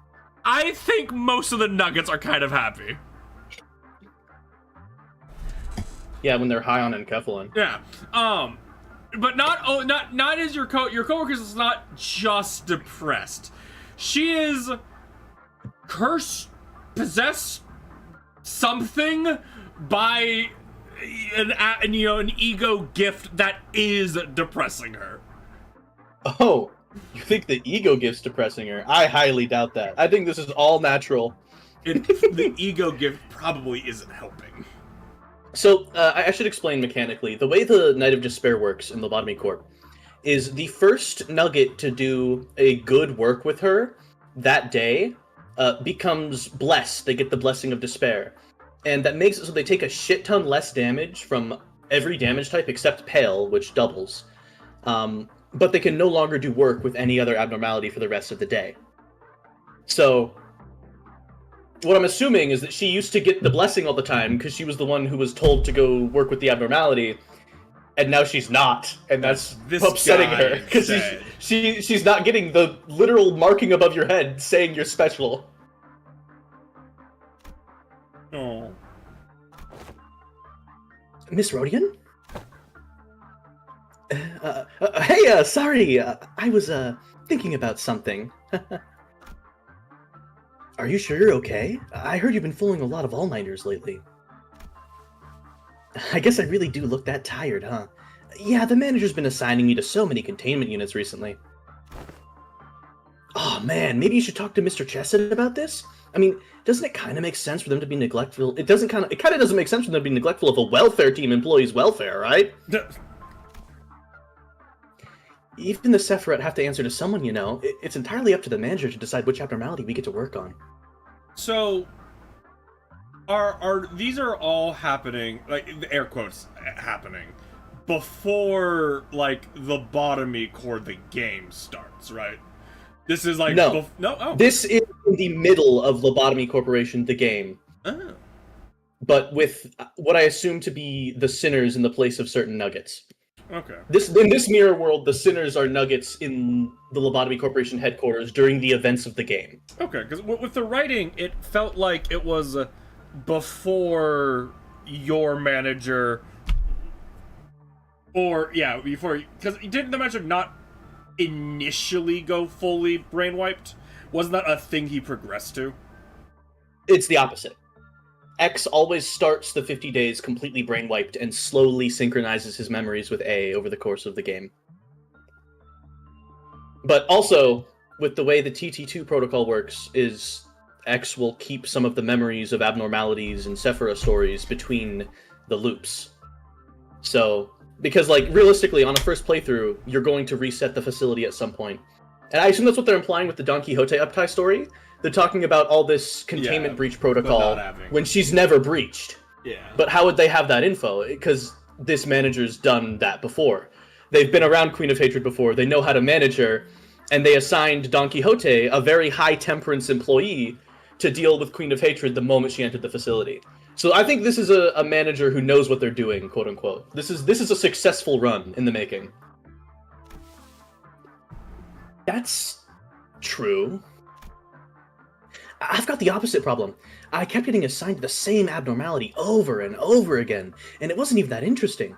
I think most of the Nuggets are kind of happy. Yeah, when they're high on enkephalin. Yeah. But not as your coworker is not just depressed. She is cursed, possessed something by an ego gift that is depressing her. Oh, you think the ego gift's depressing her? I highly doubt that. I think this is all natural. The ego gift probably isn't helping. So, I should explain mechanically. The way the Night of Despair works in Lobotomy Corp is the first nugget to do a good work with her that day becomes blessed. They get the Blessing of Despair. And that makes it so they take a shit ton less damage from every damage type except Pale, which doubles. But they can no longer do work with any other abnormality for the rest of the day. So, what I'm assuming is that she used to get the blessing all the time because she was the one who was told to go work with the abnormality, and now she's not, and that's upsetting her because she's not getting the literal marking above your head saying you're special. Oh, Miss Rodian? Hey, sorry, I was thinking about something. Are you sure you're okay? I heard you've been pulling a lot of all-nighters lately. I guess I really do look that tired, huh? Yeah, the manager's been assigning me to so many containment units recently. Oh man, maybe you should talk to Mr. Chesed about this? I mean, doesn't it kind of make sense for them to be neglectful? It kind of doesn't make sense for them to be neglectful of a welfare team employee's welfare, right? Even the Sephiroth have to answer to someone, you know. It's entirely up to the manager to decide which abnormality we get to work on. So, are these are all happening, like, air quotes, happening, before, like, the lobotomy core the game starts, right? This is like... No. No? Oh. This is in the middle of Lobotomy Corporation, the game. Oh. But with what I assume to be the sinners in the place of certain nuggets. Okay. In this mirror world, the sinners are nuggets in the Lobotomy Corporation headquarters during the events of the game. Okay, because with the writing, it felt like it was before your manager... Or, yeah, before... Because didn't the manager not initially go fully brain wiped? Wasn't that a thing he progressed to? It's the opposite. X always starts the 50 days completely brain wiped and slowly synchronizes his memories with A over the course of the game. But also, with the way the TT2 protocol works, is X will keep some of the memories of abnormalities and Sephiroth stories between the loops. So, because, like, realistically, on a first playthrough, you're going to reset the facility at some point. And I assume that's what they're implying with the Don Quixote uptie story. They're talking about all this containment breach protocol when she's never breached. Yeah. But how would they have that info? Because this manager's done that before. They've been around Queen of Hatred before. They know how to manage her. And they assigned Don Quixote, a very high temperance employee, to deal with Queen of Hatred the moment she entered the facility. So I think this is a manager who knows what they're doing, quote unquote. This is a successful run in the making. That's true. I've got the opposite problem. I kept getting assigned to the same abnormality over and over again, and it wasn't even that interesting.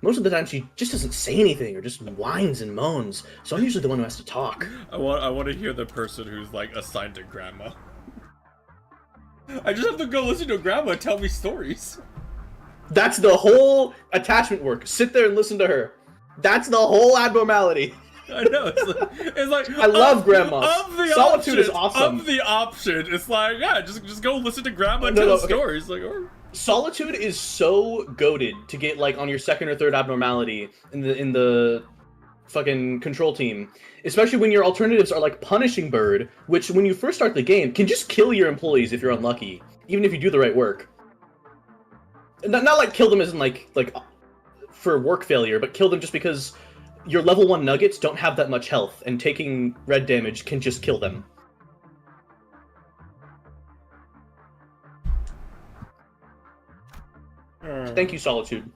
Most of the time she just doesn't say anything or just whines and moans, so I'm usually the one who has to talk. I want to hear the person who's, like, assigned to grandma. I just have to go listen to grandma and tell me stories. That's the whole attachment work. Sit there and listen to her. That's the whole abnormality. I know, it's like I love grandmas. Solitude is awesome. Of the option, it's like, yeah, just go listen to grandma and tell stories. Like, or... Solitude is so goated to get, like, on your second or third abnormality in the fucking control team, especially when your alternatives are like Punishing Bird, which when you first start the game can just kill your employees if you're unlucky, even if you do the right work. Not like kill them as in like for work failure, but kill them just because your level 1 nuggets don't have that much health, and taking red damage can just kill them. Thank you, Solitude.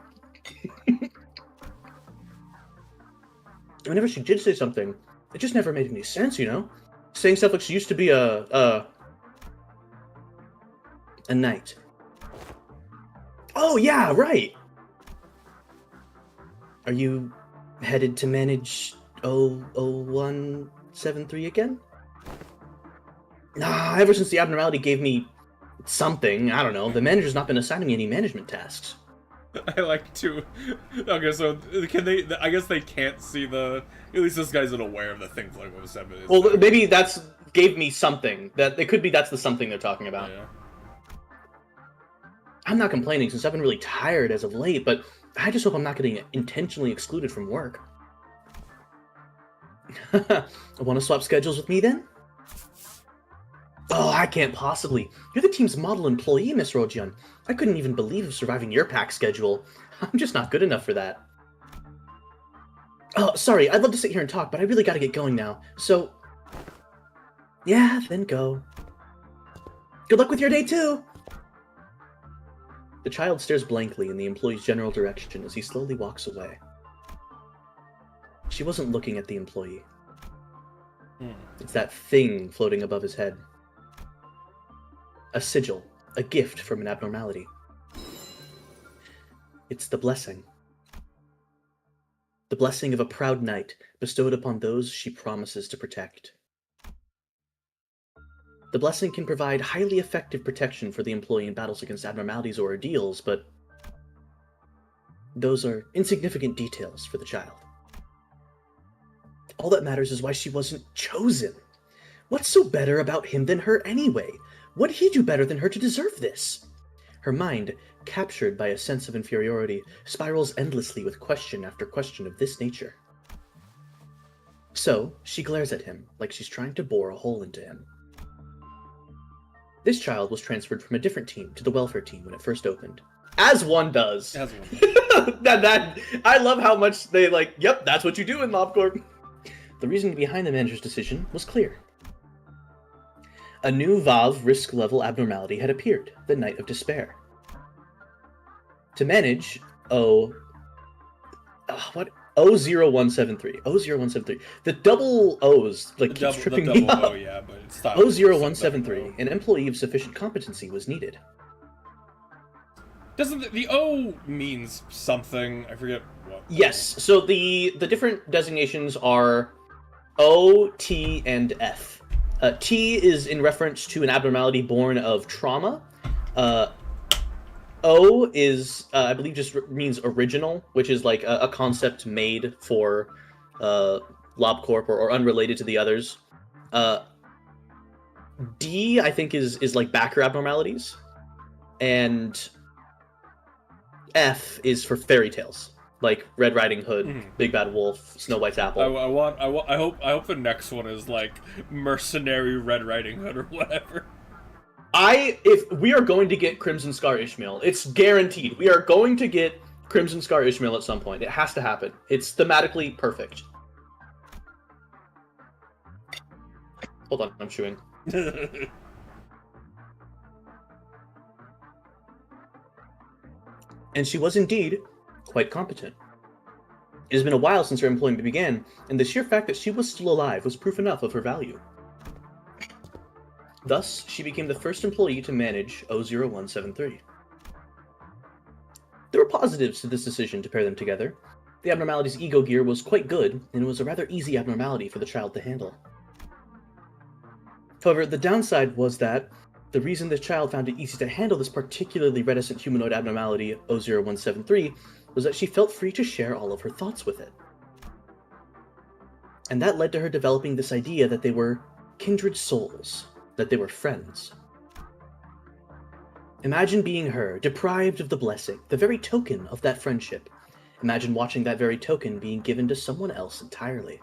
Whenever she did say something, it just never made any sense, you know? Saying stuff like she used to be a knight. Oh, yeah, right! Are you headed to manage 00173 again? Nah, ever since the abnormality gave me something, I don't know, the manager's not been assigning me any management tasks. I like to... Okay, so can they... I guess they can't see the... At least this guy's unaware of the thing like 07 is. Well, maybe that's... gave me something. That it could be that's the something they're talking about. Yeah. I'm not complaining since I've been really tired as of late, but I just hope I'm not getting intentionally excluded from work. Want to swap schedules with me then? Oh, I can't possibly. You're the team's model employee, Miss Rojian. I couldn't even believe of surviving your pack schedule. I'm just not good enough for that. Oh, sorry, I'd love to sit here and talk, but I really gotta get going now. So, yeah, then go. Good luck with your day, too! The child stares blankly in the employee's general direction as he slowly walks away. She wasn't looking at the employee. It's that thing floating above his head. A sigil, a gift from an abnormality. It's the blessing. The blessing of a proud knight bestowed upon those she promises to protect. The blessing can provide highly effective protection for the employee in battles against abnormalities or ordeals, but those are insignificant details for the child. All that matters is why she wasn't chosen. What's so better about him than her anyway? What did he do better than her to deserve this? Her mind, captured by a sense of inferiority, spirals endlessly with question after question of this nature. So, she glares at him like she's trying to bore a hole into him. This child was transferred from a different team to the welfare team when it first opened. As one does. As one. I love how much they like, yep, that's what you do in LobCorp. The reason behind the manager's decision was clear. A new VAV risk level abnormality had appeared, the Night of Despair. To manage O0173. The double O's keeps tripping me up. Oh yeah, but it's not. O0173. An employee of sufficient competency was needed. Doesn't the O means something? I forget what. Yes. So the different designations are O, T, and F. T is in reference to an abnormality born of trauma. O is, I believe, just means original, which is like a concept made for LobCorp or unrelated to the others. D, I think, is like backer abnormalities. And F is for fairy tales, like Red Riding Hood, Big Bad Wolf, Snow White's Apple. I hope the next one is like Mercenary Red Riding Hood or whatever. If we are going to get Crimson Scar Ishmael, it's guaranteed. We are going to get Crimson Scar Ishmael at some point. It has to happen. It's thematically perfect. Hold on, I'm chewing. And she was indeed quite competent. It has been a while since her employment began, and the sheer fact that she was still alive was proof enough of her value. Thus, she became the first employee to manage O0173. There were positives to this decision to pair them together. The abnormality's ego gear was quite good, and it was a rather easy abnormality for the child to handle. However, the downside was that the reason the child found it easy to handle this particularly reticent humanoid abnormality, O0173, was that she felt free to share all of her thoughts with it. And that led to her developing this idea that they were kindred souls, that they were friends. Imagine being her, deprived of the blessing, the very token of that friendship. Imagine watching that very token being given to someone else entirely.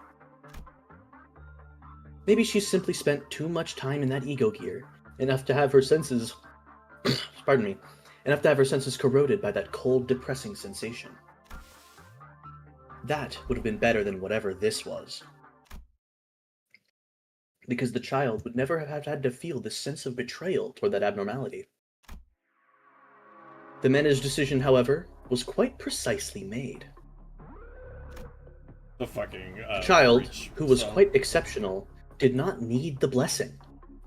Maybe she simply spent too much time in that ego gear, enough to have her senses enough to have her senses corroded by that cold, depressing sensation. That would have been better than whatever this was. Because the child would never have had to feel this sense of betrayal toward that abnormality. The manager's decision, however, was quite precisely made. The fucking child, who was quite exceptional, did not need the blessing.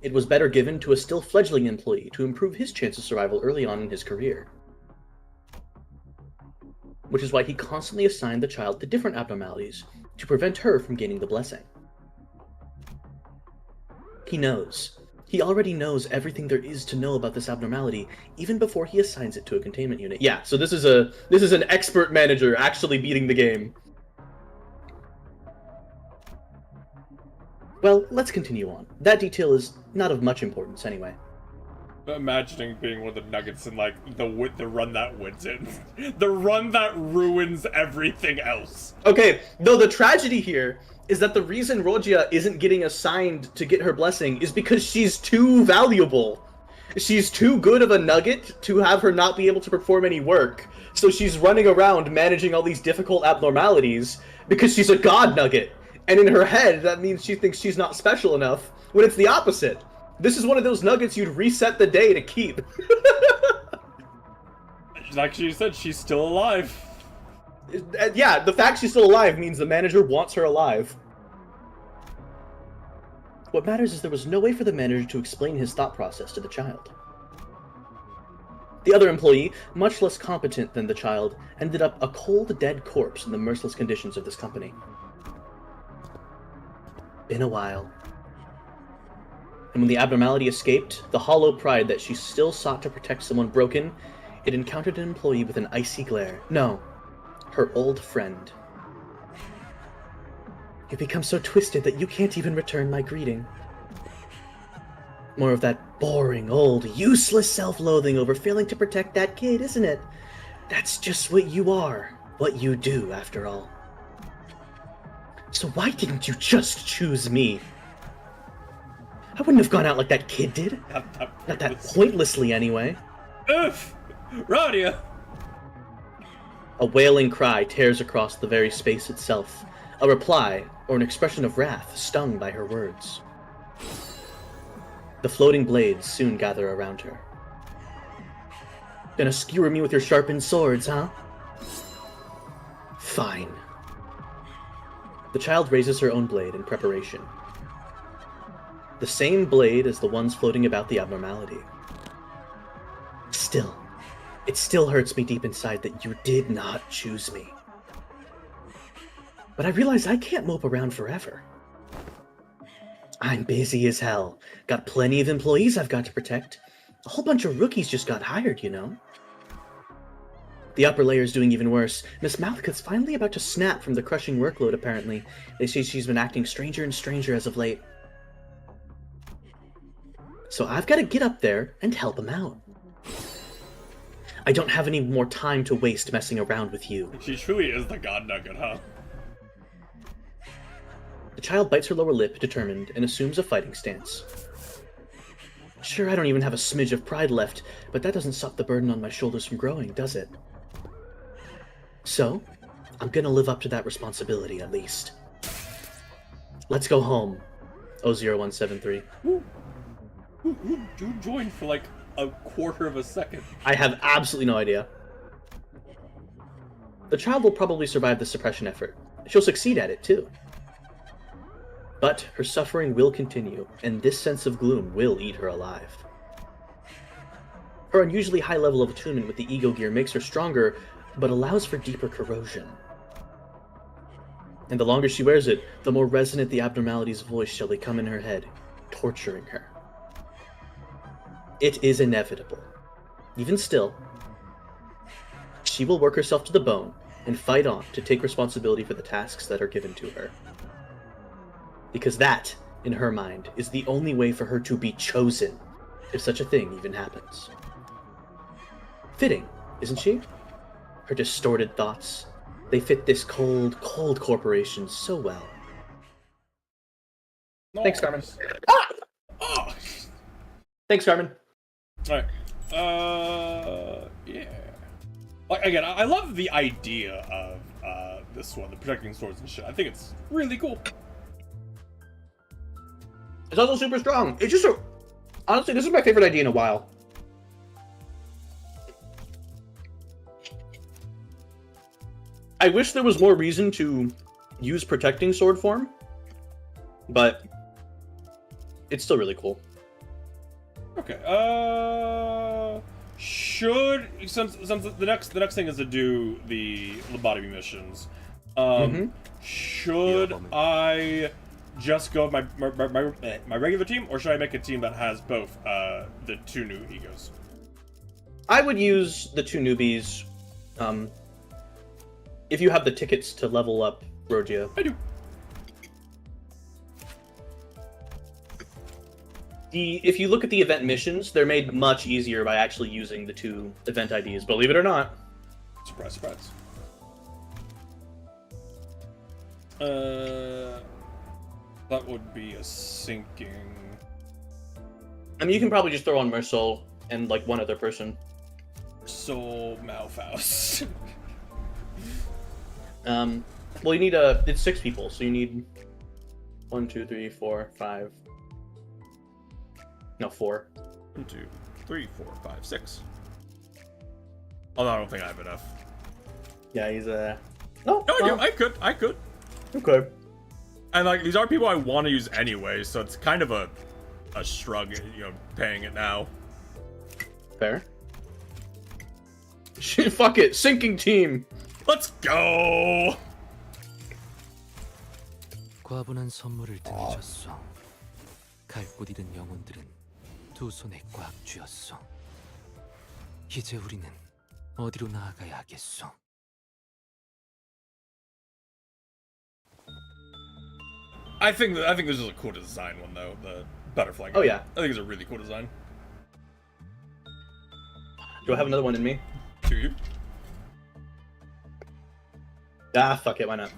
It was better given to a still fledgling employee to improve his chance of survival early on in his career. Which is why he constantly assigned the child to different abnormalities to prevent her from gaining the blessing. He knows. He already knows everything there is to know about this abnormality, even before he assigns it to a containment unit. Yeah, so this is an expert manager actually beating the game. Well, let's continue on. That detail is not of much importance anyway. Imagining being one of the nuggets in like the run that wins it. The run that ruins everything else. Okay, though the tragedy here is that the reason Rogia isn't getting assigned to get her blessing is because she's too valuable. She's too good of a nugget to have her not be able to perform any work. So she's running around managing all these difficult abnormalities because she's a god nugget. And in her head, that means she thinks she's not special enough, when it's the opposite. This is one of those nuggets you'd reset the day to keep. Like she said, she's still alive. Yeah, the fact she's still alive means the manager wants her alive. What matters is there was no way for the manager to explain his thought process to the child. The other employee, much less competent than the child, ended up a cold, dead corpse in the merciless conditions of this company. Been a while. And when the abnormality escaped, the hollow pride that she still sought to protect someone broken, it encountered an employee with an icy glare. No, her old friend. You become so twisted that you can't even return my greeting. More of that boring, old, useless self-loathing over failing to protect that kid, isn't it? That's just what you are. What you do, after all. So why didn't you just choose me? I wouldn't have gone out like that kid did. Not that pointlessly, anyway. Oof! Radia! A wailing cry tears across the very space itself. A reply, or an expression of wrath, stung by her words. The floating blades soon gather around her. Gonna skewer me with your sharpened swords, huh? Fine. The child raises her own blade in preparation. The same blade as the ones floating about the abnormality. Still, it still hurts me deep inside that you did not choose me. But I realize I can't mope around forever. I'm busy as hell. Got plenty of employees I've got to protect. A whole bunch of rookies just got hired, you know? The upper layer's doing even worse. Miss Malthus finally about to snap from the crushing workload, apparently. They say she's been acting stranger and stranger as of late. So I've got to get up there and help him out. I don't have any more time to waste messing around with you. She truly is the god nugget, huh? The child bites her lower lip, determined, and assumes a fighting stance. Sure, I don't even have a smidge of pride left, but that doesn't stop the burden on my shoulders from growing, does it? So, I'm gonna live up to that responsibility, at least. Let's go home, 00173. Who joined for like a quarter of a second? I have absolutely no idea. The child will probably survive the suppression effort. She'll succeed at it, too. But her suffering will continue, and this sense of gloom will eat her alive. Her unusually high level of attunement with the ego gear makes her stronger, but allows for deeper corrosion. And the longer she wears it, the more resonant the abnormality's voice shall become in her head, torturing her. It is inevitable. Even still, she will work herself to the bone and fight on to take responsibility for the tasks that are given to her. Because that, in her mind, is the only way for her to be chosen, if such a thing even happens. Fitting, isn't she? Her distorted thoughts, they fit this cold, cold corporation so well. No. Thanks, Carmen. Oh. Thanks, Carmen. Alright. Yeah. Like, again, I love the idea of this one, the protecting swords and shit. I think it's really cool. It's also super strong. It's just honestly, this is my favorite idea in a while. I wish there was more reason to use protecting sword form, but it's still really cool. Okay. Since the next thing is to do the lobotomy missions, should I just go with my regular team, or should I make a team that has both the two new egos? I would use the two newbies, if you have the tickets to level up Rogia. I do. If you look at the event missions, they're made much easier by actually using the two event IDs, believe it or not. Surprise, surprise. That would be a sinking. I mean, you can probably just throw on Mersul and, like, one other person. Soul Malfaust. Well, you need it's 6 people, so you need 1, 2, 3, 4, 5. No, 4. 1, 2, 3, 4, 5, 6. Although I don't think I have enough. Yeah, he's No, No, I do. I could. Okay. And like, these are people I want to use anyway, so it's kind of a shrug, you know, paying it now. Fair. Shit, fuck it. Sinking team. Let's go. 과분한 선물을 등에 졌소. 갈 곳 잃은 영혼들은 두 손에 꽉 쥐었소. 이제 우리는 어디로 나아가야 하겠소? I think this is a cool design one though. butterfly. Oh, yeah. I think it's a really cool design. Do I have another one in me? Do you? Ah, fuck it, why not?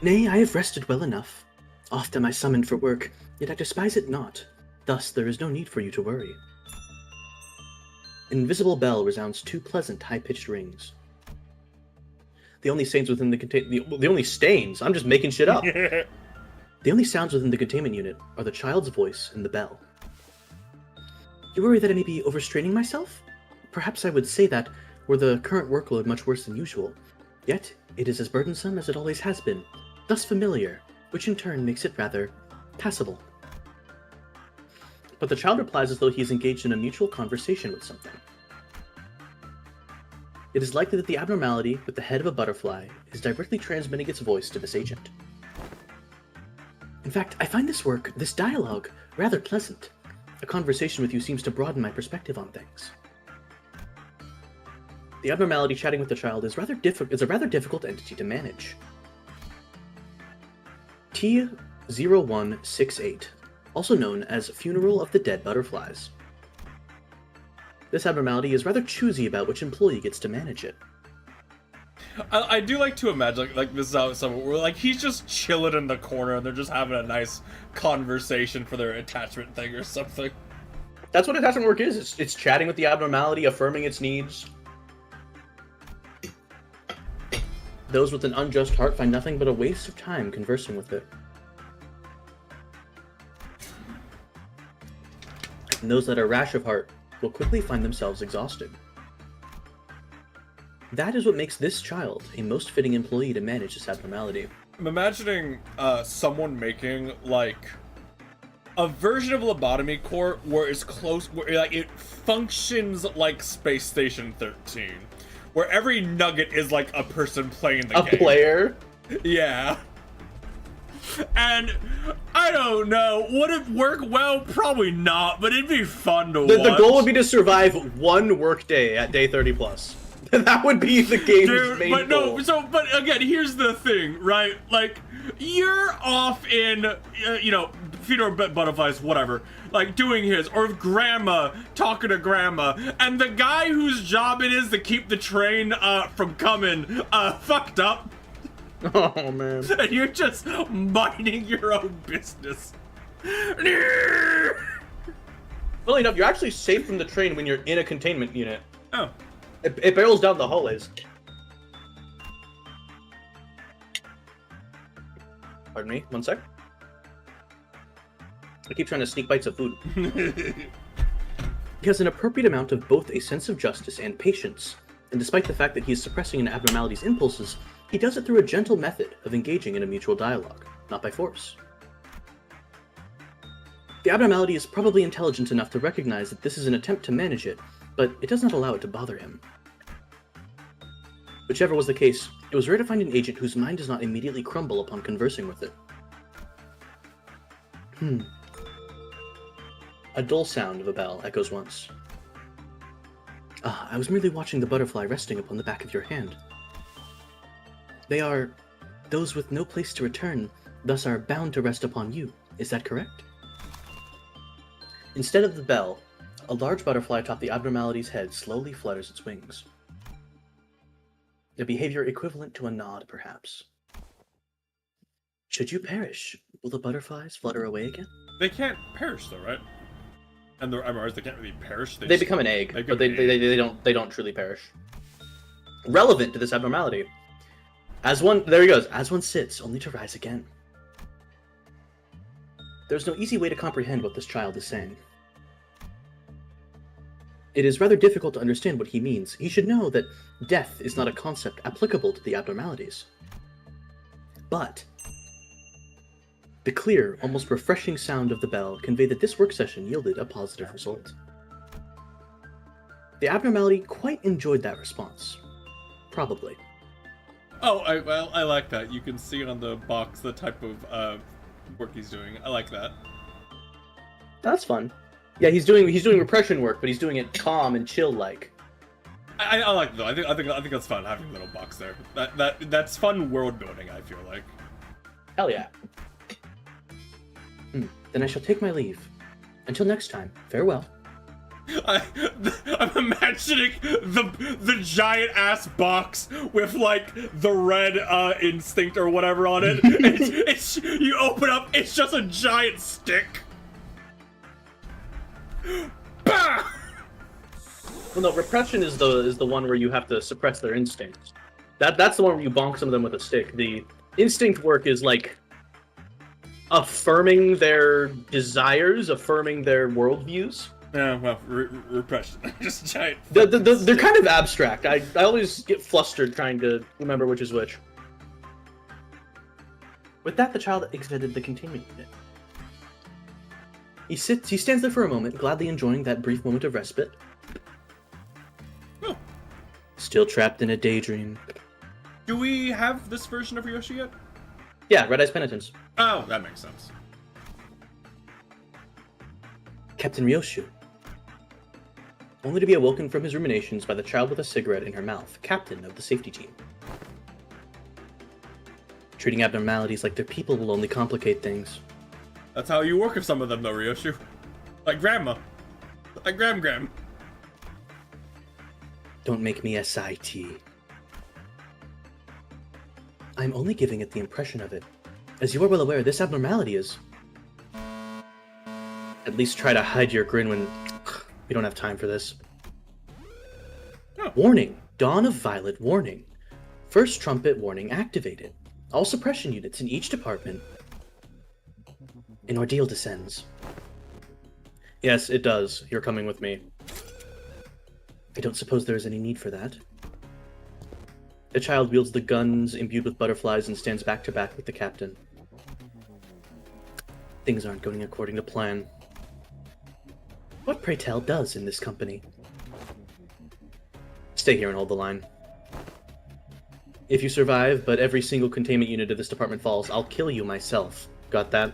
Nay, I have rested well enough. Oft am I summoned for work, yet I despise it not. Thus there is no need for you to worry. An invisible bell resounds 2 pleasant, high-pitched rings. The only stains within the the only stains? I'm just making shit up. The only sounds within the containment unit are the child's voice and the bell. You worry that I may be overstraining myself? Perhaps I would say that were the current workload much worse than usual. Yet, it is as burdensome as it always has been, thus familiar, which in turn makes it rather passable. But the child replies as though he is engaged in a mutual conversation with something. It is likely that the abnormality with the head of a butterfly is directly transmitting its voice to this agent. In fact, I find this dialogue, rather pleasant. A conversation with you seems to broaden my perspective on things. The abnormality chatting with the child is a rather difficult entity to manage. T0168, also known as Funeral of the Dead Butterflies. This abnormality is rather choosy about which employee gets to manage it. I do like to imagine like this is how someone where like he's just chilling in the corner and they're just having a nice conversation for their attachment thing or something. That's what attachment work is. It's chatting with the abnormality, affirming its needs. Those with an unjust heart find nothing but a waste of time conversing with it. And those that are rash of heart will quickly find themselves exhausted. That is what makes this child a most fitting employee to manage this abnormality. I'm imagining someone making like a version of Lobotomy Core where it's close, where like it functions like Space Station 13, where every nugget is like a person playing the game. A player? Yeah. And I don't know, would it work well? Probably not, but it'd be fun to watch. The goal would be to survive 1 workday at day 30 plus. That would be the game's main goal. But again, here's the thing, right? Like, you're off in, Funeral Butterflies, whatever, like doing his, or grandma, talking to grandma, and the guy whose job it is to keep the train from coming, fucked up. Oh, man. And you're just minding your own business. Well enough, you're actually safe from the train when you're in a containment unit. Oh. It barrels down the hallways. Pardon me, 1 sec. I keep trying to sneak bites of food. He has an appropriate amount of both a sense of justice and patience, and despite the fact that he is suppressing an abnormality's impulses, he does it through a gentle method of engaging in a mutual dialogue, not by force. The abnormality is probably intelligent enough to recognize that this is an attempt to manage it, but it does not allow it to bother him. Whichever was the case, it was rare to find an agent whose mind does not immediately crumble upon conversing with it. A dull sound of a bell echoes once. Ah, I was merely watching the butterfly resting upon the back of your hand. They are those with no place to return, thus are bound to rest upon you. Is that correct? Instead of the bell, a large butterfly atop the abnormality's head slowly flutters its wings. A behavior equivalent to a nod, perhaps. Should you perish, will the butterflies flutter away again? They can't perish though, right? And the MRs, they can't really perish. They become an egg, but they don't truly perish. Relevant to this abnormality. There he goes. As one sits, only to rise again. There's no easy way to comprehend what this child is saying. It is rather difficult to understand what he means. He should know that death is not a concept applicable to the abnormalities. But the clear, almost refreshing sound of the bell conveyed that this work session yielded a positive result. The abnormality quite enjoyed that response. Probably. Oh, I like that. You can see on the box the type of work he's doing. I like that. That's fun. Yeah, he's doing repression work, but he's doing it calm and chill like. I like it though. I think that's fun having a little box there. That's fun world building. I feel like. Hell yeah. Then I shall take my leave. Until next time, farewell. I'm imagining the giant ass box with like the red instinct or whatever on it. It's you open up, it's just a giant stick. Bah! Well, no, repression is the one where you have to suppress their instincts. That's the one where you bonk some of them with a stick. The instinct work is like affirming their desires, affirming their worldviews. Yeah, well, repression. Just giant. They're kind of abstract. I always get flustered trying to remember which is which. With that, the child exited the containment unit. He stands there for a moment, gladly enjoying that brief moment of respite. Oh. Still trapped in a daydream. Do we have this version of Ryoshi yet? Yeah, Red Eyes Penitence. Oh, that makes sense. Captain Ryoshu. Only to be awoken from his ruminations by the child with a cigarette in her mouth, captain of the safety team. Treating abnormalities like they're people will only complicate things. That's how you work with some of them, though, Ryoshu. Like Grandma. Like Gram. Don't make me SIT. I'm only giving it the impression of it. As you are well aware, this abnormality is... At least try to hide your grin when... We don't have time for this. Oh. Warning! Dawn of Violet warning. First trumpet warning activated. All suppression units in each department. An ordeal descends. Yes, it does. You're coming with me. I don't suppose there is any need for that. The child wields the guns imbued with butterflies and stands back to back with the captain. Things aren't going according to plan. What, pray tell, does in this company? Stay here and hold the line. If you survive, but every single containment unit of this department falls, I'll kill you myself. Got that?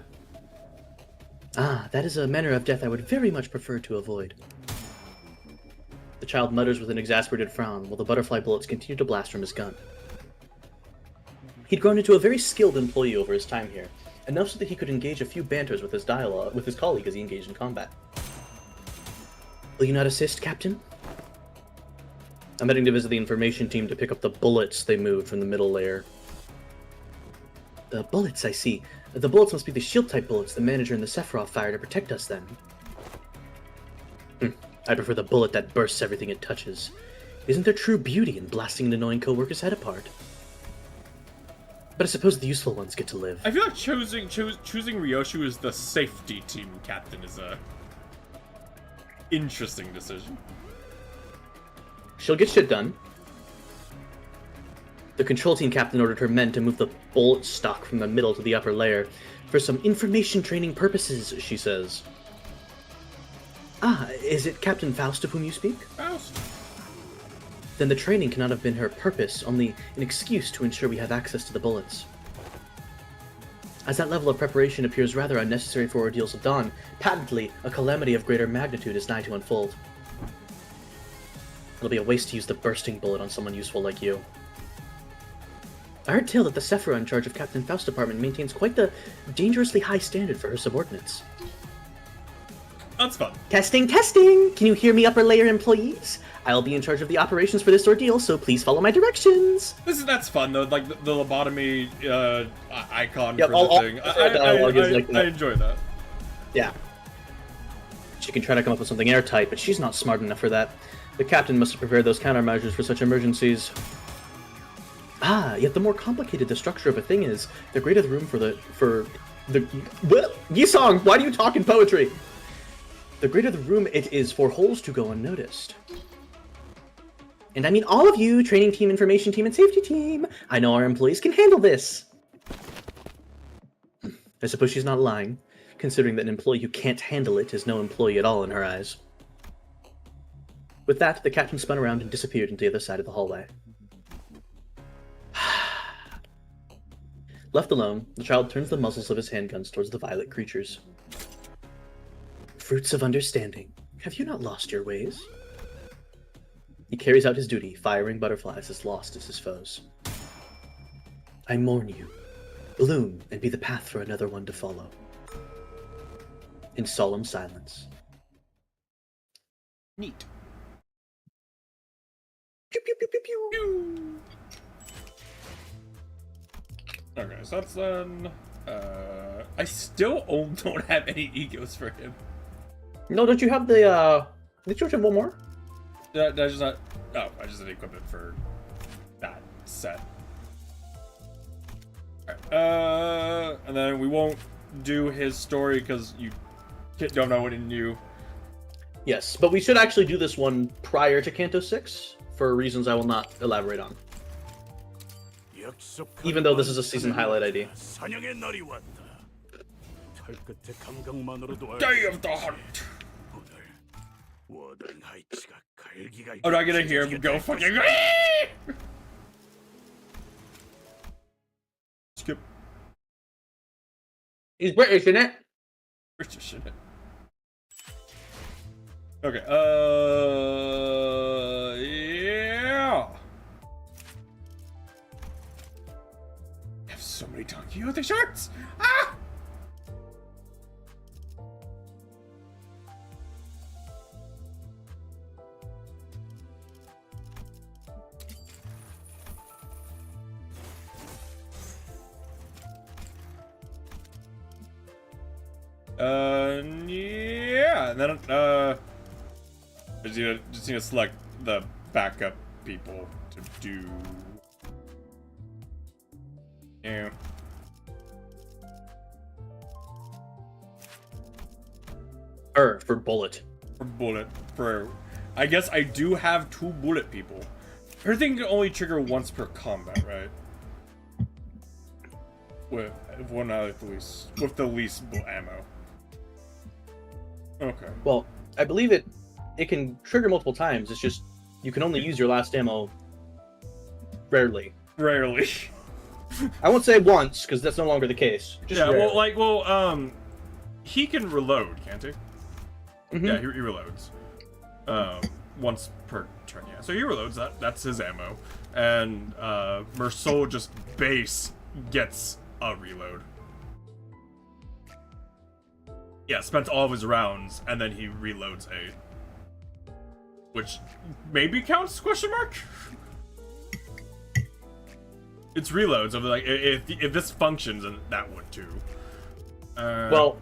Ah, that is a manner of death I would very much prefer to avoid. The child mutters with an exasperated frown, while the butterfly bullets continue to blast from his gun. He'd grown into a very skilled employee over his time here, enough so that he could engage a few banters with his colleague as he engaged in combat. Will you not assist, Captain? I'm heading to visit the information team to pick up the bullets they moved from the middle layer. The bullets, I see. The bullets must be the shield-type bullets the manager and the Sephiroth fired to protect us, then. I prefer the bullet that bursts everything it touches. Isn't there true beauty in blasting an annoying coworker's head apart? But I suppose the useful ones get to live. I feel like choosing Ryoshu as the safety team captain is a interesting decision. She'll get shit done. The control team captain ordered her men to move the bullet stock from the middle to the upper layer for some information training purposes, she says. Ah, is it Captain Faust of whom you speak? Faust. Then the training cannot have been her purpose, only an excuse to ensure we have access to the bullets. As that level of preparation appears rather unnecessary for ordeals of dawn, patently, a calamity of greater magnitude is nigh to unfold. It'll be a waste to use the bursting bullet on someone useful like you. I heard tell that the Sephiroth in charge of Captain Faust's department maintains quite the dangerously high standard for her subordinates. That's fun. Testing, testing! Can you hear me, upper layer employees? I'll be in charge of the operations for this ordeal, so please follow my directions! That's fun, though, like the lobotomy icon Yep, for all the thing. dialogue is like that. I enjoy that. Yeah. She can try to come up with something airtight, but she's not smart enough for that. The captain must have prepared those countermeasures for such emergencies. Ah, yet the more complicated the structure of a thing is, the greater the room for the Yisong, why do you talk in poetry? The greater the room it is for holes to go unnoticed. And I mean all of you, training team, information team, and safety team. I know our employees can handle this. I suppose she's not lying, considering that an employee who can't handle it is no employee at all in her eyes. With that, the captain spun around and disappeared into the other side of the hallway. Left alone, the child turns the muzzles of his handguns towards the violet creatures. Fruits of understanding, have you not lost your ways? He carries out his duty, firing butterflies as lost as his foes. I mourn you. Bloom and be the path for another one to follow. in solemn silence. Neat. Pew, pew, pew, pew, pew. Okay, so that's done. I still don't have any egos for him. No, don't you have the, did you have one more? I just not. Oh, I just did equipment for that set. Alright, and then we won't do his story because you don't know what he knew. Yes, but we should actually do this one prior to Canto 6 for reasons I will not elaborate on. Even though this is a season highlight ID. 사냥의 날이 왔다. 털끝의 감각만으로도 Day of the hunt. 오늘 워든 하이츠가 갈기가 I'm not gonna hear him go fucking. Skip. He's British, isn't it? British, isn't it? Okay. Yeah. I have so many Don Quixote shirts. Ah. Yeah, and then just need to select the backup people to do. Yeah. For bullet. For bullet. For, I guess I do have 2 bullet people. Her thing can only trigger once per combat, right? With one out with the least ammo. Okay. Well, I believe it can trigger multiple times. It's just you can only use your last ammo rarely. Rarely. I won't say once because that's no longer the case. Just yeah. rarely. He can reload, can't he? Mm-hmm. Yeah, he reloads. Once per turn. Yeah. So he reloads. That's his ammo, and Mersault just base gets a reload. Yeah, spent all of his rounds, and then he reloads a... Which maybe counts, question mark? It's reloads, of like, if this functions, then that would too. Well...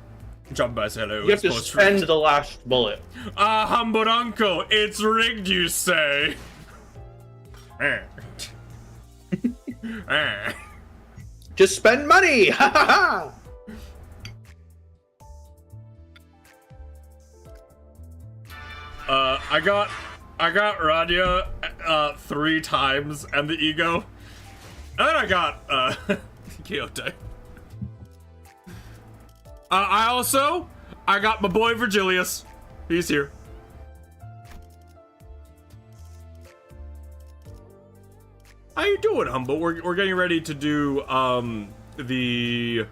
Jump by hello. You have to spend the last bullet. Ah, humble uncle, it's rigged, you say? Just spend money! Ha ha ha! I got Radia 3 times and the ego. And then I got Quixote. I got my boy Virgilius. He's here. How you doing, Humble? We're getting ready to do the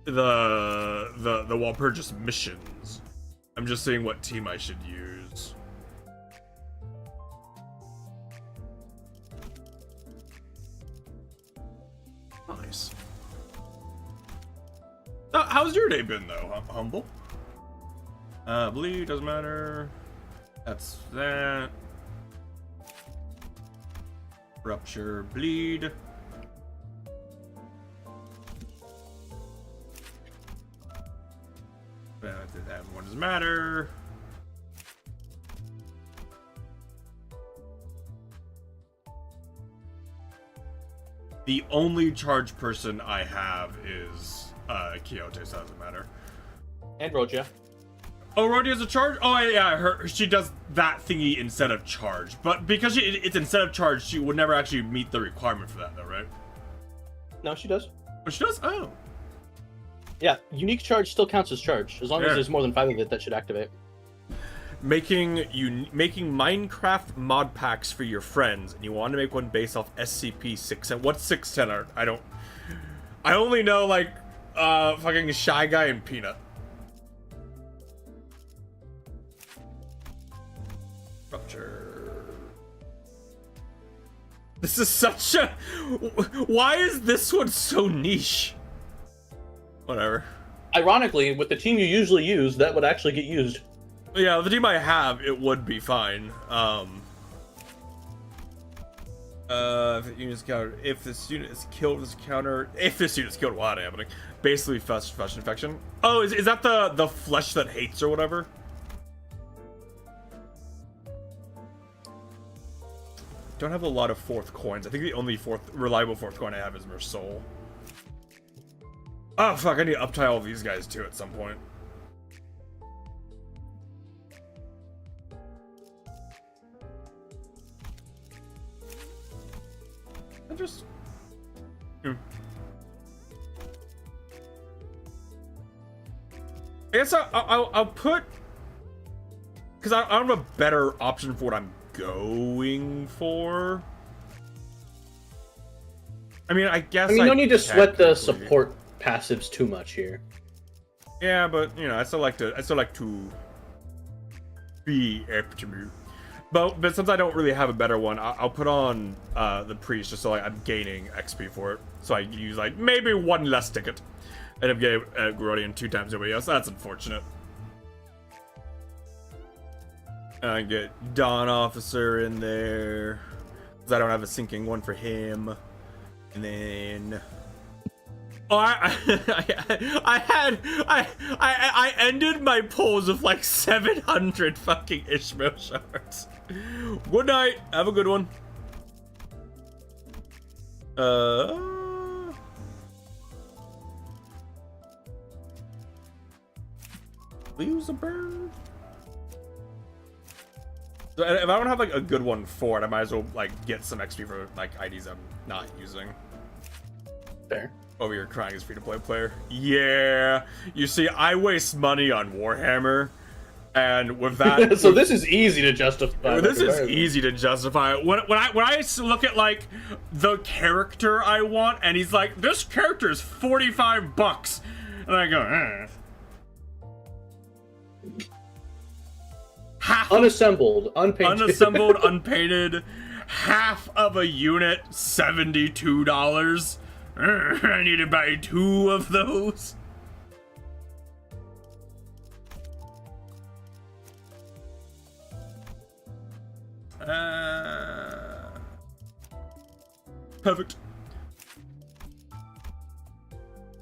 Walpurgis missions. I'm just seeing what team I should use. Nice. How's your day been, though, Humble? Bleed, doesn't matter. That's that. Rupture, bleed. That one doesn't matter. The only charged person I have is Quixote, so that doesn't matter. And Roja. Oh, Rodia has a charge? Oh, yeah, she does that thingy instead of charge. But because it's instead of charge, she would never actually meet the requirement for that, though, right? No, she does. Oh, she does? Oh. Yeah, unique charge still counts as charge. As long as there's more than 5 of it, that should activate. Making Minecraft mod packs for your friends, and you want to make one based off SCP-610. What's 610? I only know, like, fucking Shy Guy and Peanut. Rupture. This is such a... Why is this one so niche? Whatever. ironically, with the team you usually use, that would actually get used. Yeah, the team I have, it would be fine. If the unit is countered, if this unit is killed, this counter. If this unit is killed, what happening? Basically, flesh infection. Oh, is that the flesh that hates or whatever? Don't have a lot of fourth coins. I think the only reliable fourth coin I have is Mersoul. Oh fuck! I need to uptie all these guys too at some point. I just. I guess I'll put, because I don't have a better option for what I'm going for. I mean, I guess you don't need to sweat the support passives too much here. Yeah, but you know, I still like to be optimal. But since I don't really have a better one, I'll put on the priest just so like I'm gaining XP for it. So I use like maybe one less ticket. End up getting Grodian 2 times everybody else. That's unfortunate. I get Dawn Officer in there because I don't have a sinking one for him. And then I ended my pulls with like 700 fucking Ishmael shards. Good night. Have a good one. Leaves a burn. So if I don't have like a good one for it, I might as well like get some XP for like IDs I'm not using. Fair. Over here crying as free-to-play player. Yeah. You see, I waste money on Warhammer. And with that, so this is easy to justify. This is easy to justify. When I look at like the character I want, and he's like, this character is $45, and I go, unassembled, unpainted, unpainted, half of a unit, $72. I need to buy 2 of those. Perfect.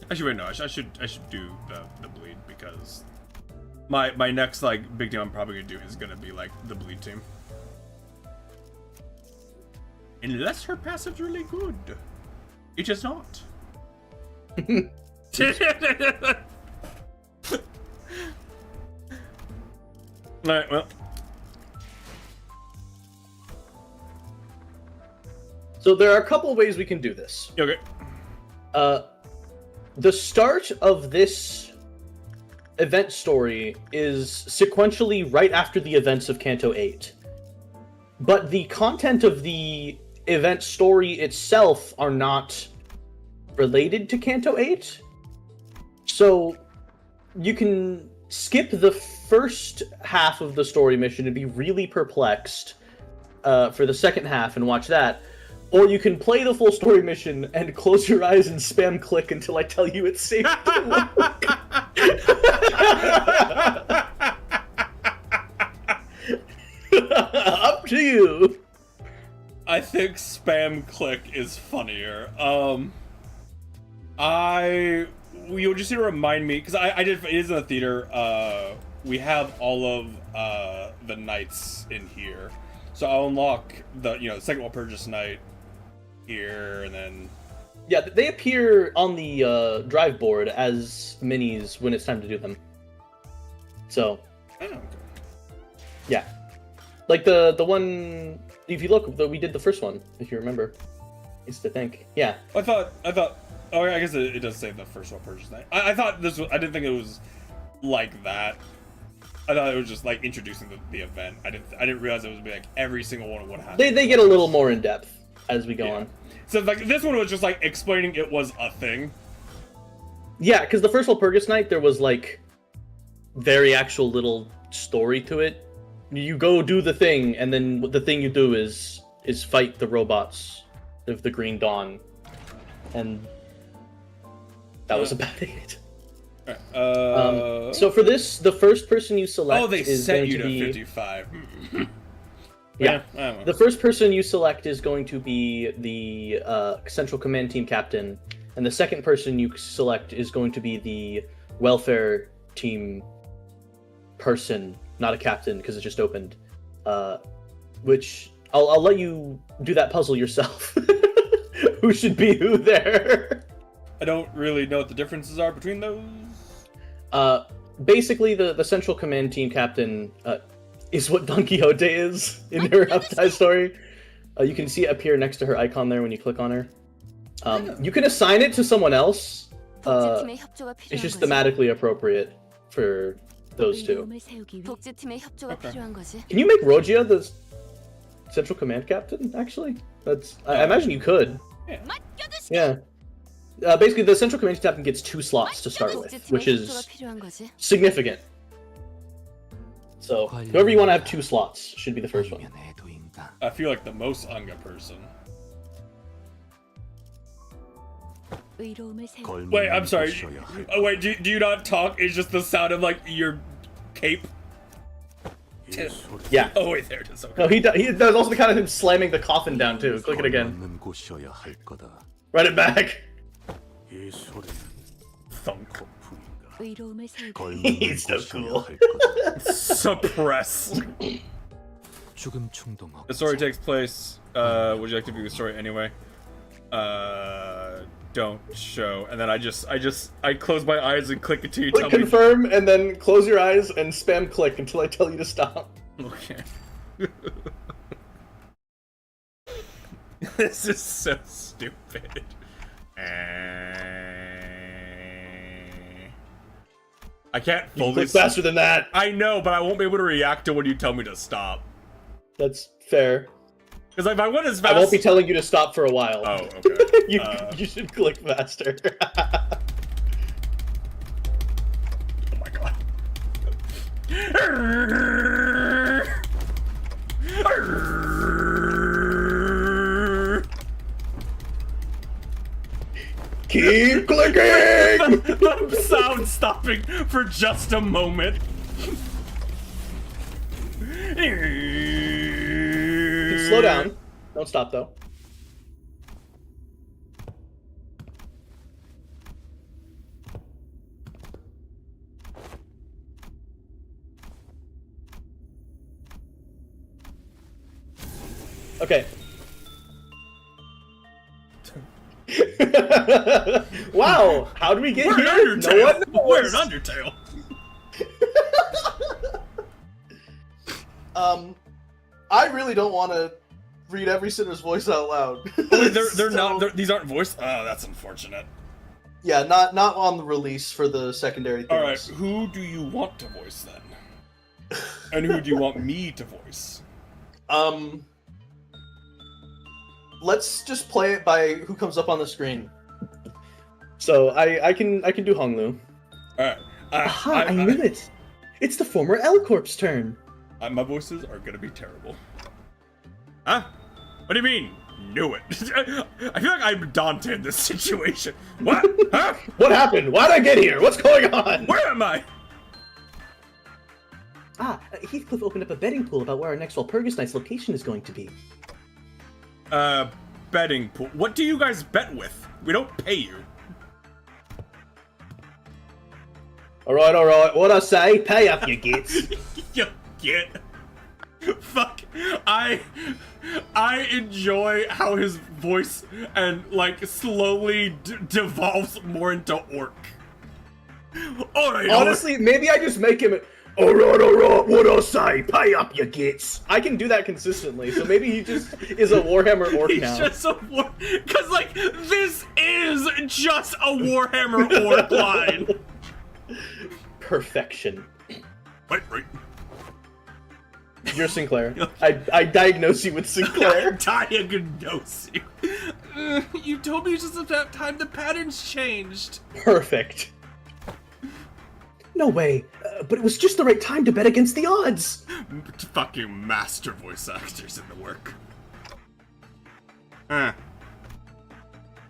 Actually, wait, no. I should do the bleed because my next like big team I'm probably gonna do is gonna be like the bleed team, unless her passive's really good. It is not. Alright, well. So there are a couple of ways we can do this. Okay. The start of this event story is sequentially right after the events of Canto 8. But the content of the event story itself are not related to Canto 8. So you can skip the first half of the story mission and be really perplexed for the second half and watch that. Or you can play the full story mission and close your eyes and spam click until I tell you it's safe to look. Up to you. I think spam click is funnier. You'll just need to remind me because I did. It is in the theater. We have all of the knights in here, so I'll unlock the second Walpurgis Knight here, and then yeah, they appear on the drive board as minis when it's time to do them. So yeah, like the one. If you look, we did the first one, if you remember. Is to think. Yeah. I thought. Oh, I guess it does say the first Walpurgis Knight. I thought this was. I didn't think it was like that. I thought it was just like introducing the event. I didn't realize it was like every single one of what happened. They get a little more in depth as we go on. So like this one was just like explaining it was a thing. Yeah, because the first Walpurgis Knight, there was like very actual little story to it. You go do the thing, and then the thing you do is fight the robots of the Green Dawn, and that was about it. So for this, the first person you select Oh, they is set going you to to be 55. yeah. I don't know. The first person you select is going to be the Central Command Team captain, and the second person you select is going to be the welfare team person, not a captain because it just opened. Which I'll let you do that puzzle yourself. Who should be who there? I don't really know what the differences are between those. Basically, the Central Command Team captain is what Don Quixote is in her Upside story. You can see it appear next to her icon there when you click on her. You can assign it to someone else. 복지팀의 협조가 It's 필요한 just 거지. thematically appropriate for those two. 의로움을 세우기 위해 복지팀의 협조가 Okay. 필요한 거지. Can you make Rogia the Central Command captain? Actually, I imagine you could. 맡겨두시. Yeah. Basically, the Central Command captain gets 2 slots to start with, 복지팀의 which 협조가 is 필요한 거지. significant. So whoever you want to have 2 slots should be the first one. 아니면 애도인가. I feel like the most Anga person. 의로움을 세우기. Wait, I'm sorry. Oh, wait, do you not talk? It's just the sound of like your cape. Yeah. Oh wait, there it is. Okay. No, he does also the kind of him slamming the coffin down too. Click it again. 맞는 곳이어야 할 거다. Run it back. 이 소리는 Thunk. 거품인가? 의로움을 세우기. 걸맞는 He's so 곳이어야 cool. 할 거다. Suppress. 죽음 충동 The story 억제. takes place. Would you like to view the story anyway? Don't show. And then I close my eyes and click until you Click tell me. confirm and then close your eyes and spam click until I tell you to stop. Okay. This is so stupid. I can't You can fully. click faster than that. I know, but I won't be able to react to when you tell me to stop. That's fair. Because if I went as fast, I won't be telling you to stop for a while. Oh, okay. You should click faster. Oh my god. Keep clicking! The sound stopping for just a moment. Slow down. Don't stop though. Okay. Wow, how did we get We're here? an No Undertale. one knows. We're an Undertale. I really don't want to read every sinner's voice out loud. They're not. These aren't voiced. Oh, that's unfortunate. Yeah, not on the release for the secondary things. All right, who do you want to voice then? And who do you want me to voice? Let's just play it by who comes up on the screen. So I can do Honglu. All right. Aha, I knew it. It's the former L-Corp's turn. My voices are gonna be terrible. Huh? What do you mean? Knew it. I feel like I'm Dante in this situation. What? Huh? What happened? Why'd I get here? What's going on? Where am I? Heathcliff opened up a betting pool about where our next Walpurgis Night's location is going to be. Betting pool. What do you guys bet with? We don't pay you. Alright, what I say, pay up your gits. You get. Fuck. I enjoy how his voice and like slowly devolves more into orc. Alright. Honestly, maybe I just make him alright, what I say, pay up your gits. I can do that consistently, so maybe he just is a Warhammer orc He's now. just a war. Cause like this is just a Warhammer orc line. Perfection. Right. You're Sinclair. I diagnose you with Sinclair. Diagnose you. You told me just about time the patterns changed. Perfect. No way, but it was just the right time to bet against the odds. Fucking master voice actors in the work.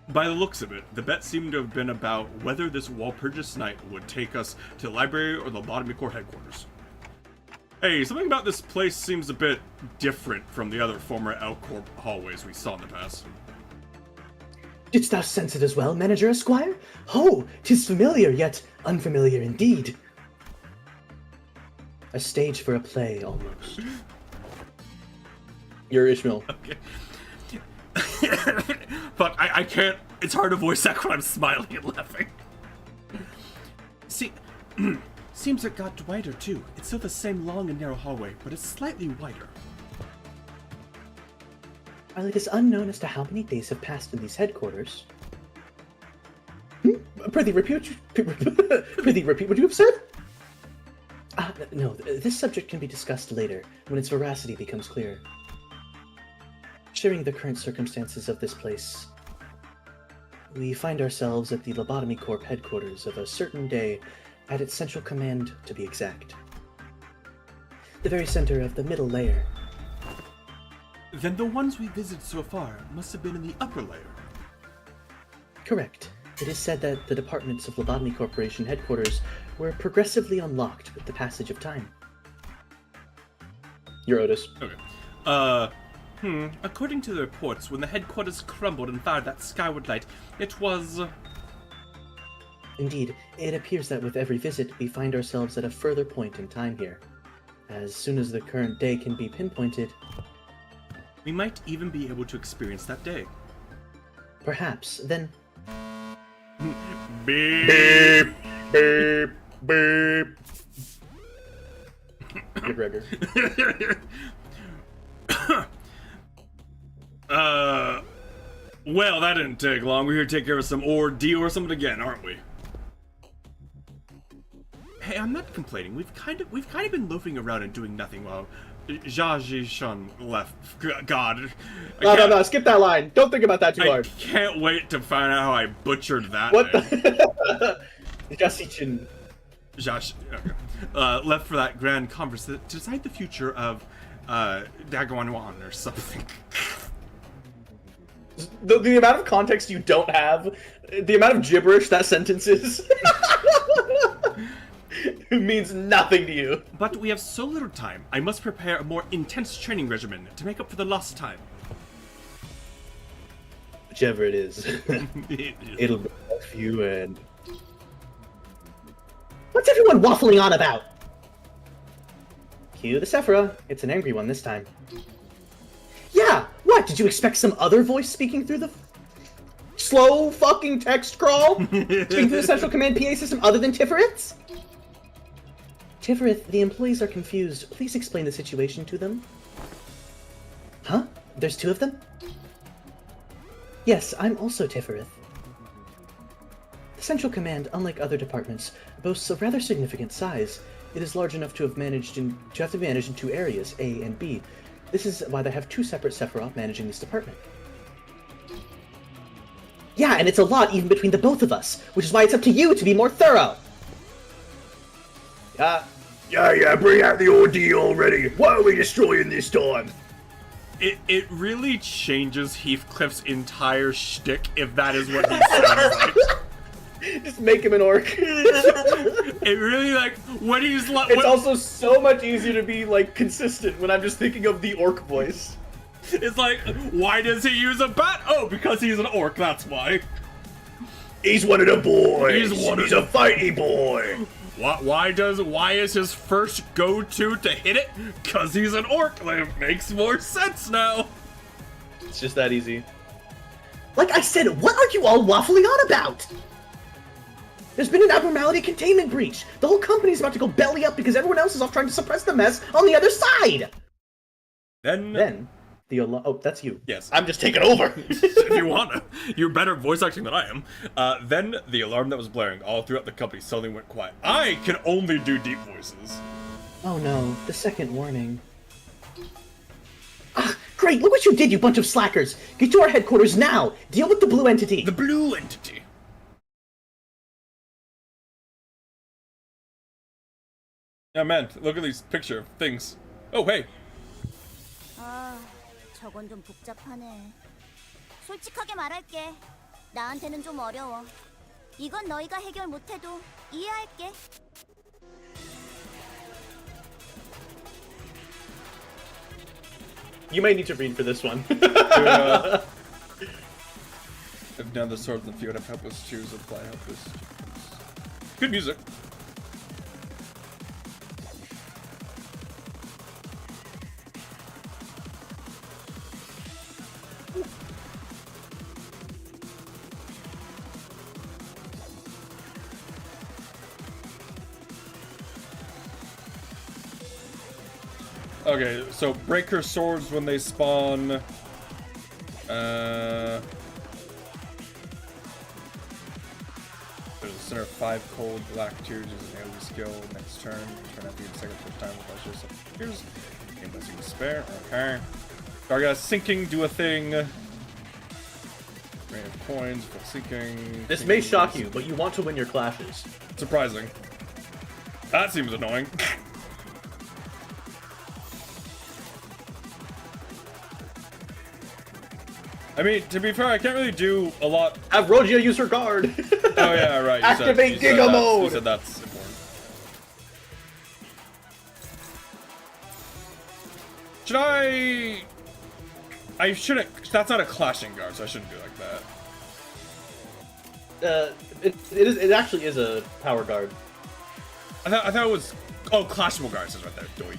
By the looks of it, the bet seemed to have been about whether this Walpurgis night would take us to the library or the Lobotomy Corps headquarters. Hey, something about this place seems a bit different from the other former L-Corp hallways we saw in the past. Didst thou sense it as well, Manager Esquire? Ho! 'Tis familiar, yet unfamiliar indeed. A stage for a play, almost. You're Ishmael. Okay. Fuck, I can't. It's hard to voice act when I'm smiling and laughing. See, seems it got wider too. It's still the same long and narrow hallway, but it's slightly wider. While it is unknown as to how many days have passed in these headquarters... Prithee, repeat what you have said? No, this subject can be discussed later, when its veracity becomes clear. Sharing the current circumstances of this place, we find ourselves at the Lobotomy Corp headquarters of a certain day at its central command, to be exact. The very center of the middle layer. Then the ones we visited so far must have been in the upper layer. Correct. It is said that the departments of Lobotomy Corporation headquarters were progressively unlocked with the passage of time. You're Otis. Okay. According to the reports, when the headquarters crumbled and fired that skyward light, it was... Indeed, it appears that with every visit, we find ourselves at a further point in time here. As soon as the current day can be pinpointed... We might even be able to experience that day. Perhaps, then... Beep! Beep, beep. Good Gregor. Well, that didn't take long. We're here to take care of some ordeal or something again, aren't we? Hey, I'm not complaining. We've kind of been loafing around and doing nothing while Jia left. God. No, skip that line. Don't think about that too I hard. can't wait to find out how I butchered that What name. the? Jasichin. Josh, okay. Left for that grand conference to decide the future of Dagwanwan or something. The amount of context you don't have, the amount of gibberish that sentence is, it means nothing to you. But we have so little time. I must prepare a more intense training regimen to make up for the lost time. Whichever it is, it'll be for you and... What's everyone waffling on about? Cue the Sephira. It's an angry one this time. Yeah, what? Did you expect some other voice speaking through the Slow fucking text crawl? speaking through the Central Command PA system other than Tifereth's? Tifereth, the employees are confused. Please explain the situation to them. Huh? There's two of them? Yes, I'm also Tifereth. The Central Command, unlike other departments, boasts a rather significant size. It is large enough to have managed in two areas, A and B. This is why they have two separate Sephiroth managing this department. Yeah, and it's a lot even between the both of us, which is why it's up to you to be more thorough. Yeah, bring out the ordeal already. What are we destroying this time? It really changes Heathcliff's entire shtick if that is what he sounds like. Just make him an orc. It really, like, when he's like... It's also so much easier to be, like, consistent when I'm just thinking of the orc voice. It's like, why does he use a bat? Oh, because he's an orc, that's why. He's one of the boys. He's a fighty boy. Why is his first go-to to hit it? Cause he's an orc. Like, it makes more sense now. It's just that easy. Like I said, what are you all waffling on about? There's been an abnormality containment breach. The whole company's about to go belly up because everyone else is off trying to suppress the mess on the other side. Then the oh, that's you. Yes. I'm just taking over. If you wanna. You're better voice acting than I am. Then the alarm that was blaring all throughout the company suddenly went quiet. I can only do deep voices. Oh no, the second warning. Ah, great, look what you did, you bunch of slackers! Get to our headquarters now! Deal with the blue entity! The blue entity. Yeah, man, look at these picture of things. Oh, hey. 아, 저건 좀 복잡하네. 솔직하게 말할게. 나한테는 좀 어려워. 이건 너희가 해결 못해도 이해할게. You might need to read for this one. If none of the swords in the field have helpless choose apply helpless. Good music. Okay, so break her swords when they spawn. There's a center of 5 cold black tears as an AoE skill next turn. Turn after the second first time with just here's game blessing spare. Okay. Darga sinking, do a thing. Rain of coins, full sinking. This may shock you, but you want to win your clashes. Surprising. That seems annoying. I mean, to be fair, I can't really do a lot. Have Rogia use her guard. Oh yeah, right. You Activate said Giga You Mode. said that's important. Should I shouldn't. That's not a clashing guard, so I shouldn't do like that. It actually is a power guard. I thought it was. Oh, clashable guards is right there. Doy.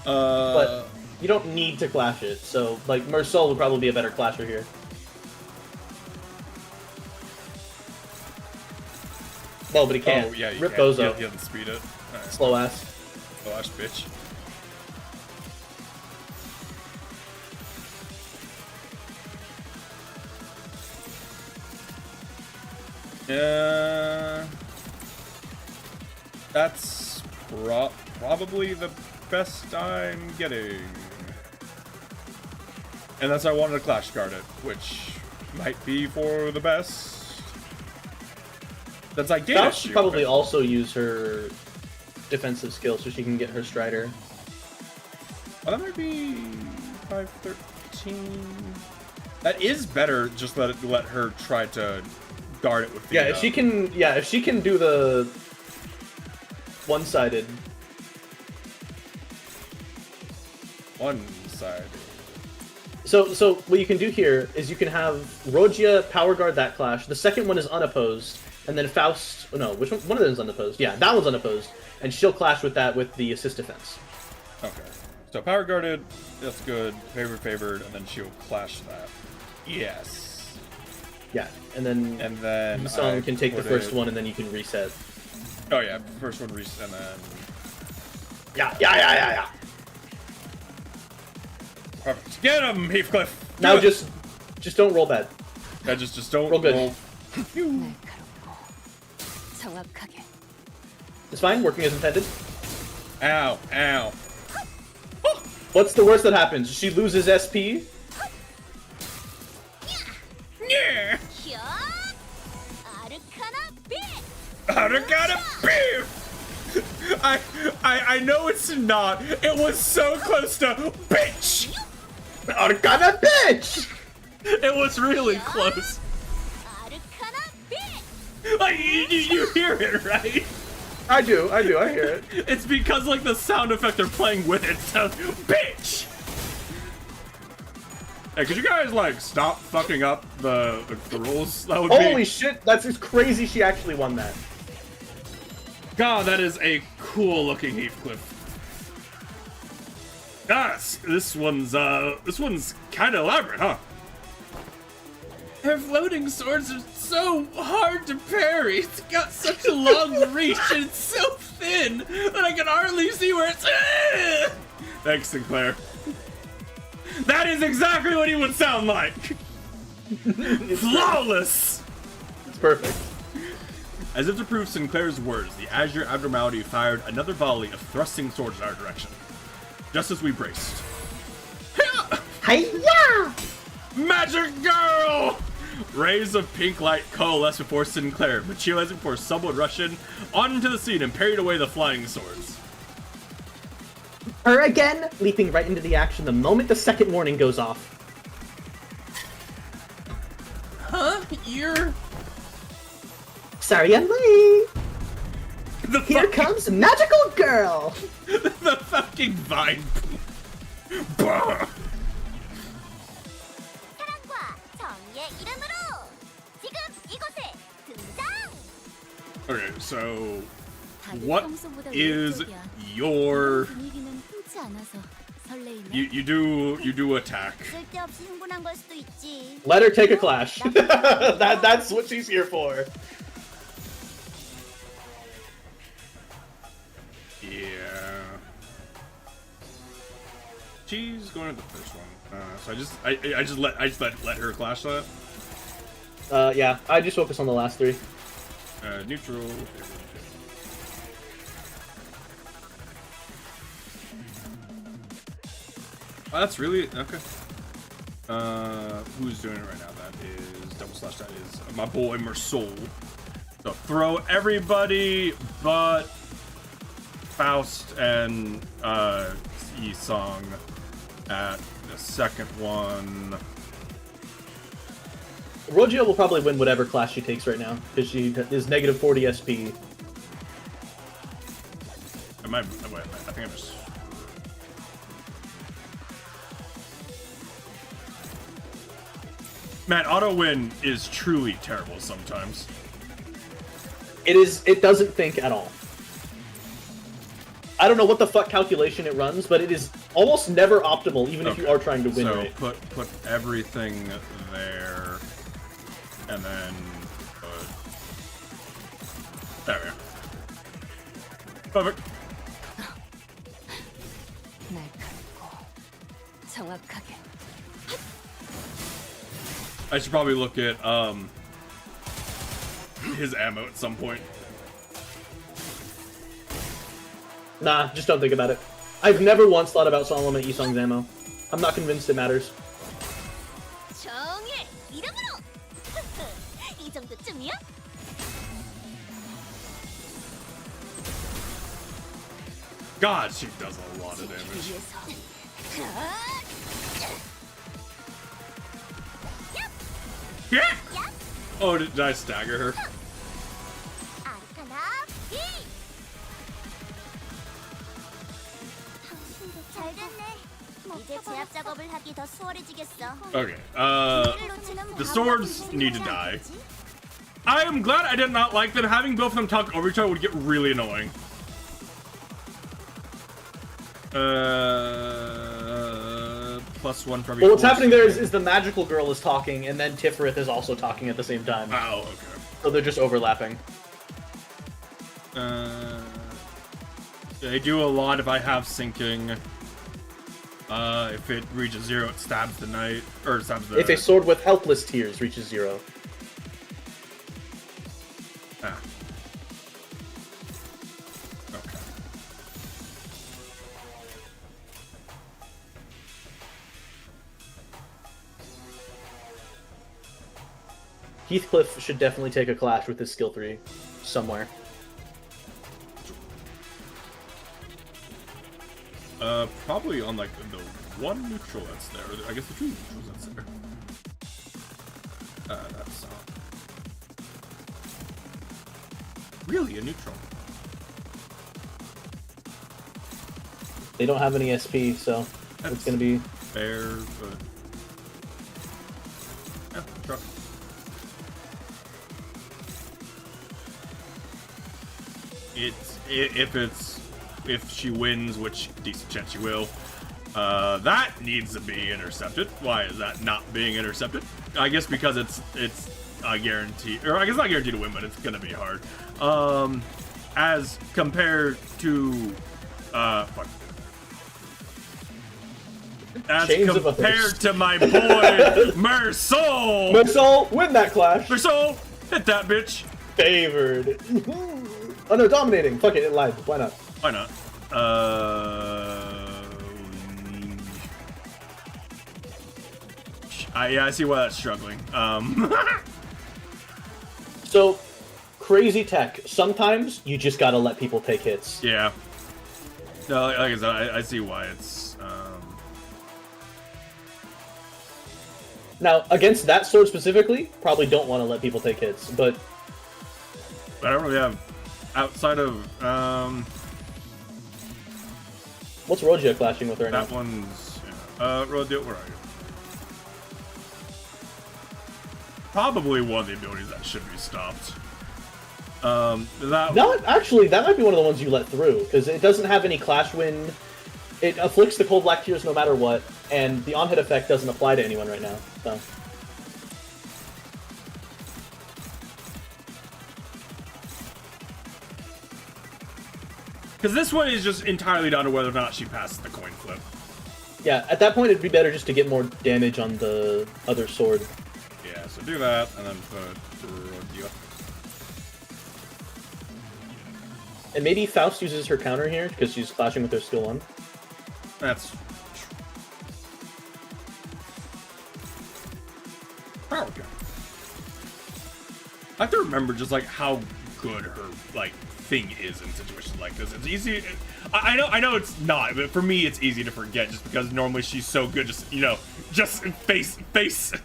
But you don't need to clash it, so like Mercel would probably be a better clasher here. Well, but he can't. Oh yeah, you Rip can't. Bozo. He doesn't speed it. Right. Slow ass. Slow ass bitch. That's probably the best I'm getting. And that's why I wanted to Clash Guard it, which might be for the best. That's like Gator Faust should Shield, probably right? also use her defensive skill so she can get her Strider. Oh, that might be 513. That is better. Just let her try to guard it with the. Yeah, if she can. Yeah, if she can do the one-sided. One-sided. So what you can do here is you can have Rogia power guard that clash. The second one is unopposed, and then Faust. Oh no, which one? One of them is unopposed. Yeah, that one's unopposed, and she'll clash with that with the assist defense. Okay. So power guarded, that's good. Favored, and then she'll clash that. Yes. Yeah, and then Sung can take the first one, and then you can reset. Oh yeah, first one reset, and then. Yeah. Perfect. Get him, Heathcliff. Now just don't roll bad. Yeah, just don't roll good. 정확하게. It's fine, working as intended. Ow. What's the worst that happens? She loses SP. Yeah. 아르카나 빛. I know it's not. It was so close to bitch. Arcana bitch. It was really close. 아르카나 빛. Like you hear it, right? I do. I hear it. It's because like the sound effect they're playing with it sounds bitch. Hey, could you guys like stop fucking up the rules? That would Holy be... shit! That's just crazy. She actually won that. God, that is a cool looking Heathcliff. Yes, this one's kind of elaborate, huh? Her floating swords are so hard to parry. It's got such a long reach and it's so thin that I can hardly see where it's. Thanks, Sinclair. That is exactly what he would sound like. Flawless. It's perfect. As if to prove Sinclair's words, the Azure Abnormality fired another volley of thrusting swords in our direction. Just as we braced. Hiya! Magic Girl! Rays of pink light coalesced before Sinclair, materializing before someone rushed in onto the scene and parried away the flying swords. Her again, leaping right into the action the moment the second warning goes off. Huh? here? Sorry I'm late. The Here comes Magical Girl. the fucking vine. Bah. 사랑과 정의의 이름으로 지금 이곳에 등장. Okay, so 다들 what 평소보다 is 의욕적이야. your 분위기는 흔치 않아서 설레이네. you do attack? 쓸데없이 흥분한 걸 수도 있지. Let her take a clash. That's what she's here for. Yeah. She's going to the first one. So I just let her clash that. Yeah, I just focus on the last three. Neutral. Oh, that's really okay. Who's doing it right now? That is double slash. That is my boy Mersoul. So throw everybody but Faust and Yi-Song at the second one. Rogia will probably win whatever class she takes right now, because she is negative 40 SP. I think I'm just. Man, auto win is truly terrible sometimes. It doesn't think at all. I don't know what the fuck calculation it runs, but it is almost never optimal, even if you are trying to win so rate. put everything there, and then there we go. Perfect. 날카롭고 정확하게. I should probably look at his ammo at some point. Nah, just don't think about it. I've never once thought about Solomon Yi-Song's ammo. I'm not convinced it matters. 정의의 이름으로. 이 정도쯤이야? God, she does a lot of damage. Yeah. Oh, did I stagger her? 아르카나 B. 잘 됐네. 이제 제압 작업을 하기 더 수월해지겠어. Okay. The swords need to die. I am glad I did not like them. Having both of them talk over each other would get really annoying. +1 from. Well, what's happening there is the magical girl is talking, and then Tiferet is also talking at the same time. Oh, okay. So they're just overlapping. They do a lot if I have sinking. If it reaches 0, it stabs the knight, or stabs the. If a sword with helpless tears reaches 0. Ah. Okay. Heathcliff should definitely take a clash with his skill 3 somewhere. Probably on like the one neutral that's there. Or I guess the two neutrals that's there. That's really a neutral. They don't have any SP, so it's gonna be fair, but yeah, sure. If she wins, which decent chance she will, that needs to be intercepted. Why is that not being intercepted? I guess because it's a guarantee, or I guess not guaranteed to win, but it's gonna be hard. As compared to fuck. As Chains of compared to my boy Mersoul. Mersoul, win that clash. Mersoul, hit that bitch. Favored. Oh no, dominating. Fuck it, it lied. Why not? Why not? Yeah, I see why that's struggling. So, crazy tech. Sometimes you just gotta let people take hits. Yeah. No, like I said, I see why it's. Now, against that sword specifically, probably don't want to let people take hits, but... I don't really have... Outside of, What's Rogia clashing with right now? that one's... Rogia, where are you? Probably one of the abilities that should be stopped. Not actually. That might be one of the ones you let through because it doesn't have any clash wind. It afflicts the cold black tears no matter what, and the on-hit effect doesn't apply to anyone right now. So. Because this one is just entirely down to whether or not she passes the coin flip. Yeah, at that point it'd be better just to get more damage on the other sword. Yeah, so do that, and then put Rogia. And maybe Faust uses her counter here because she's clashing with her skill 1. That's power count. I have to remember just like how good her like thing is in situations like this. It's easy. I know it's not, but for me it's easy to forget just because normally she's so good. Just just face.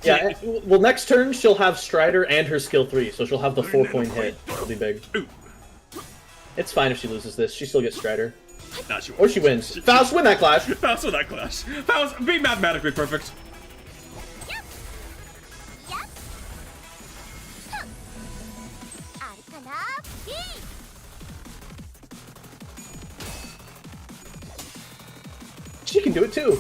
Yeah. Well, next turn she'll have Strider and her skill 3, so she'll have the 4-point hit. It'll be big. Ooh. It's fine if she loses this. She still gets Strider. Nah, she won't. Or she wins. Faust, win that clash. Faust win that clash. Faust, be mathematically perfect. She can do it too.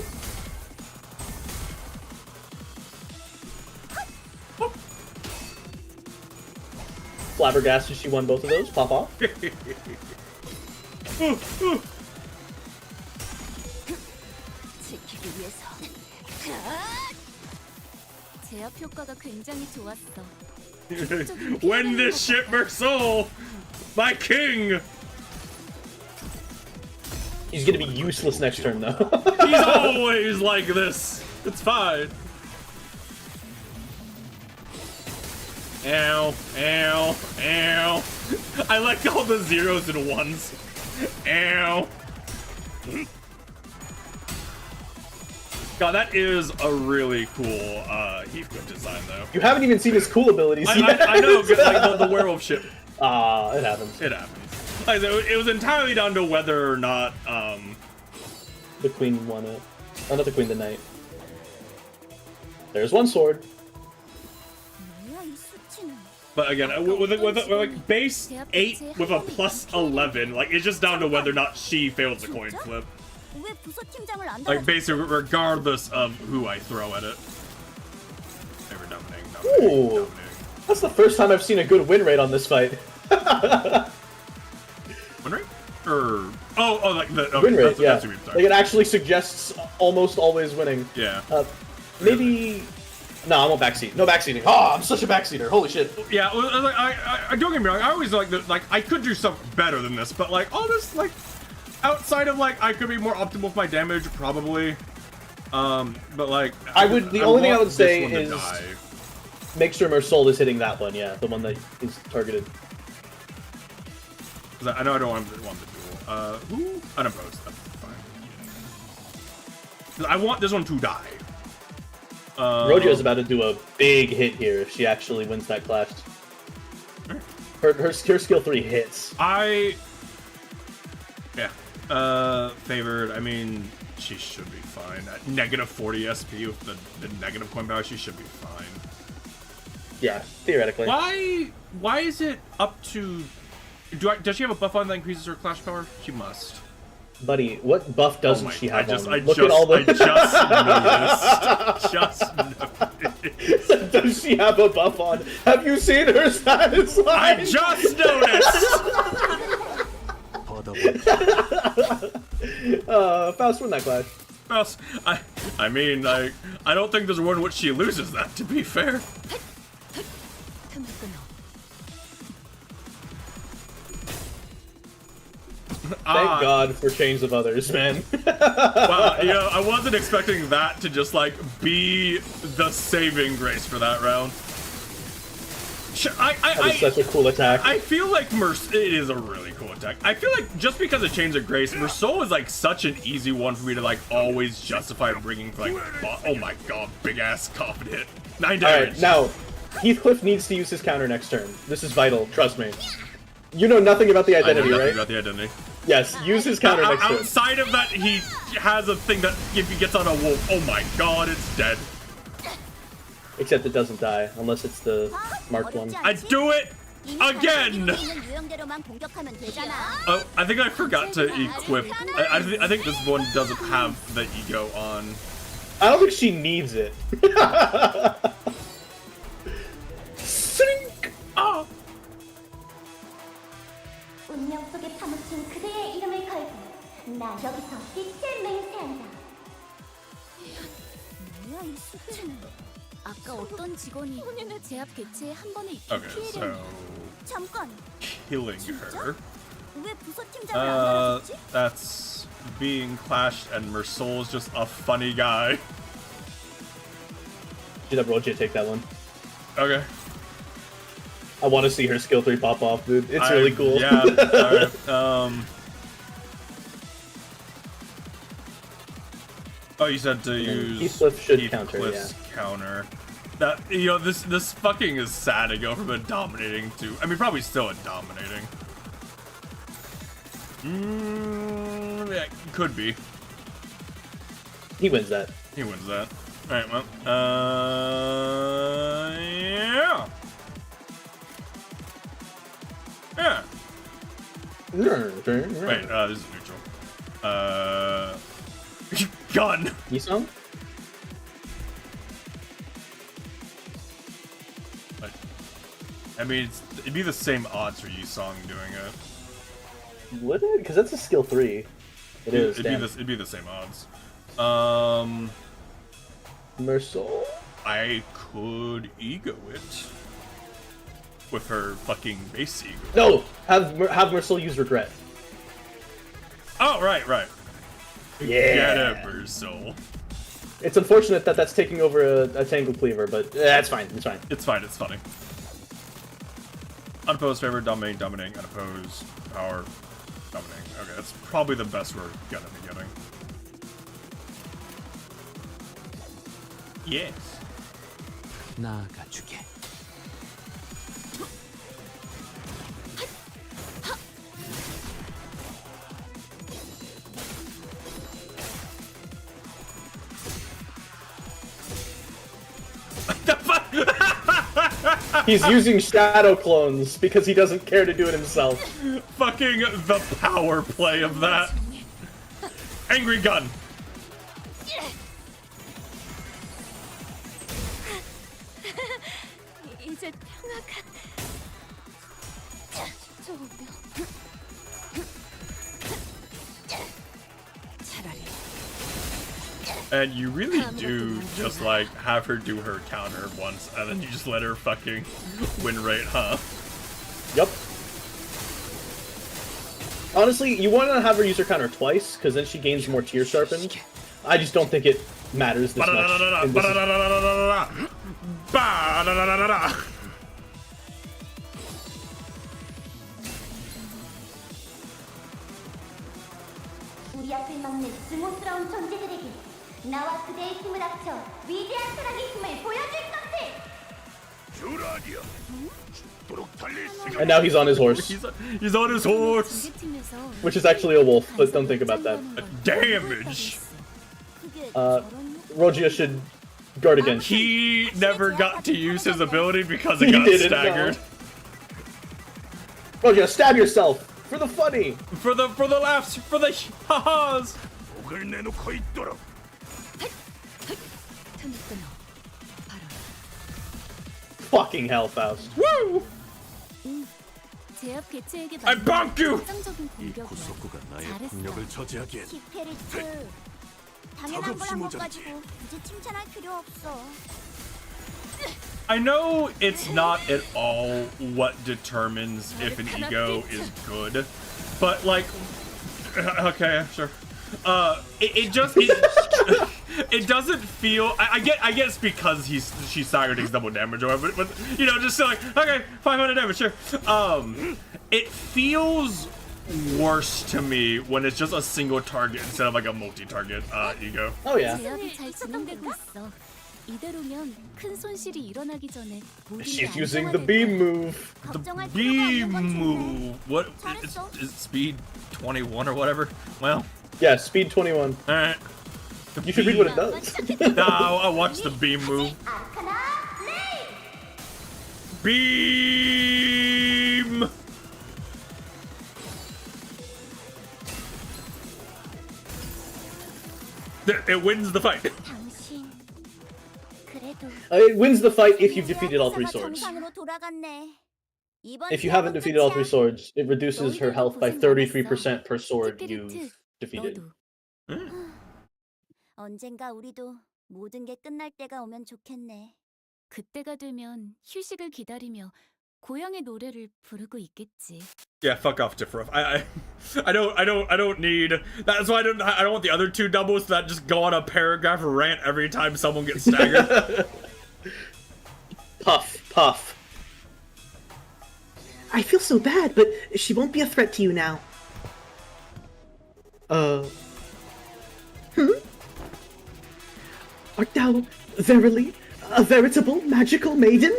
Flabbergasted she won both of those. Pop off. 지키기 위해서. 제압 효과가 굉장히 좋았어. Win this shit, Merceau! My king! He's gonna be useless next turn though. He's always like this. It's fine. Ow, ow, ow. I like all the zeros and ones. Ow. God, that is a really cool heat whip design, though. You haven't even seen his cool abilities yet. I know, like the werewolf shit. It happens. It happens. Like, it was entirely down to whether or not the queen won it. Oh, not the queen, the knight. There's one sword. But again, with like base 8 with a plus 11, like it's just down to whether or not she fails the coin flip. Like basically, regardless of who I throw at it. They were dominating. That's the first time I've seen a good win rate on this fight. Win rate? Like the win rate, yeah. That's like it actually suggests almost always winning. Yeah. Maybe. No, I won't backseat. No backseating. Oh, I'm such a backseater. Holy shit. Yeah, I don't get me wrong. I always like that. Like I could do something better than this, but like all this, like outside of like I could be more optimal with my damage, probably. But like the only thing I would say is make sure Merceau is hitting that one. Yeah, the one that is targeted. I know I don't want the duel. Who? Unopposed. That's fine. I want this one to die. Rogia is about to do a big hit here if she actually wins that clash. Her skill 3 hits. Favored. I mean, she should be fine. At negative 40 SP with the negative coin power, she should be fine. Yeah, theoretically. Why is it up to? Does she have a buff on that increases her clash power? She must. Buddy, what buff doesn't she have on? Look at all the... I just noticed. Does she have a buff on? Have you seen her status line? I just noticed! Faust win that clash. Faust, I mean, I don't think there's one in which she loses that, to be fair. Thank God for Chains of Others, man. Wow, I wasn't expecting that to just, like, be the saving grace for that round. That is such a cool attack. I feel like it is a really cool attack. I feel like just because of Chains of Grace, Merceau is like such an easy one for me to like always justify bringing like. Oh my god, big ass coffin hit. 9 damage. Alright, now, Heathcliff needs to use his counter next turn. This is vital, trust me. You know nothing about the identity, I know nothing right? about the identity. Yes, use his counter next turn. Outside of that, he has a thing that if he gets on a wolf, oh my god, it's dead. Except it doesn't die, unless it's the marked one. I do it again! Oh, I think I forgot to equip. I think this one doesn't have the ego on. I don't think she needs it. Sink! Ah! 운명 속에 파묻힌 그대의 이름을 걸고 나 여기서 빛을 맹세한다. 뭐야 이 수준? 아까 어떤 직원이 제압 개체에 한 번에 입힌 Okay, so 피해를 잠깐 killing her. 왜 부서팀장을 안 알아줬지? That's being clashed, and Merceau is just a funny guy. Should have Roger take that one. Okay. I want to see her skill 3 pop off, dude. It's really cool. Yeah. Alright. Oh, you said to use Heathcliff should counter, Heathcliff's counter. That this fucking is sad to go from a dominating to. I mean, probably still a dominating. Yeah, could be. He wins that. He wins that. All right, well, yeah. Yeah. Wait, this is neutral. Gun. Yisung? I mean, it'd be the same odds for Yisung doing it. Would it? Because that's a skill 3. It is. It'd be the same odds. Merceau? I could ego it with her fucking base ego. No! Have Merceau use regret. Oh, right. Yeah. Get it, Merceau. It's unfortunate that that's taking over a Tangle Cleaver, but that's fine. It's fine. It's fine. It's funny. Unopposed favor, dominating, unopposed power, dominating. Okay, that's probably the best we're gonna be getting. Yes. 나아가주게. He's using shadow clones because he doesn't care to do it himself. Fucking the power play of that. Angry gun. 이제 평화가 찾아오면 차라리 And you really do just like have her do her counter once, and then you just let her fucking win rate, huh? Yep. Honestly, you want to have her use her counter twice, because then she gains more tier sharpen. I just don't think it matters this much. in this- 우리 앞을 막는 증오스러운 존재들에게 나와 그대의 힘을 합쳐 위대한 사랑의 힘을 보여줄 것을! And now he's on his horse, He's on his horse. which is actually a wolf, but don't think about that. Damage. Rogia should guard against. He never got to use his ability because he He got didn't, staggered. No. Rogia, stab yourself! For the funny! For the laughs, for the ha-has. Fucking hell, Faust. Woo! 제압 개체에게 I bonk you. 정적인 공격이야. 기페리트 당연한 걸 한 것 가지고 굳이 칭찬할 필요 없어. I know it's not at all what determines if an ego is good, but like, okay, sure. It just it doesn't feel. I guess because she stagger takes double damage or whatever, but you know, just like okay, 500 damage, sure. It feels worse to me when it's just a single target instead of like a multi-target ego. Oh yeah. 제압이 잘 진행되고 있어. 이대로면 큰 손실이 일어나기 전에 모든 게 She's using the 안정화될 beam 거야. move. 걱정할 필요가 Beam 없는 건 좋네. move. What is speed 21 or whatever? Well, Yeah, speed 21. all right. You should read what it does. Nah, I'll watch the beam move. Beam. It wins the fight. 당신 그래도 It wins the fight if you've defeated all 3 swords. 정상으로 돌아갔네. 이번 If you haven't 시합은 defeated all 3 끝이야. swords, it reduces her health by 33% per sword you've defeated. 너도. 언젠가 우리도 모든 게 끝날 때가 오면 좋겠네. 그때가 되면 휴식을 기다리며 고향의 노래를 부르고 있겠지. Yeah, fuck off, Tifruf. I don't need. That's why I don't want the other 2 doubles that just go on a paragraph rant every time someone gets staggered. Puff, puff. I feel so bad, but she won't be a threat to you now. Art thou verily a veritable magical maiden?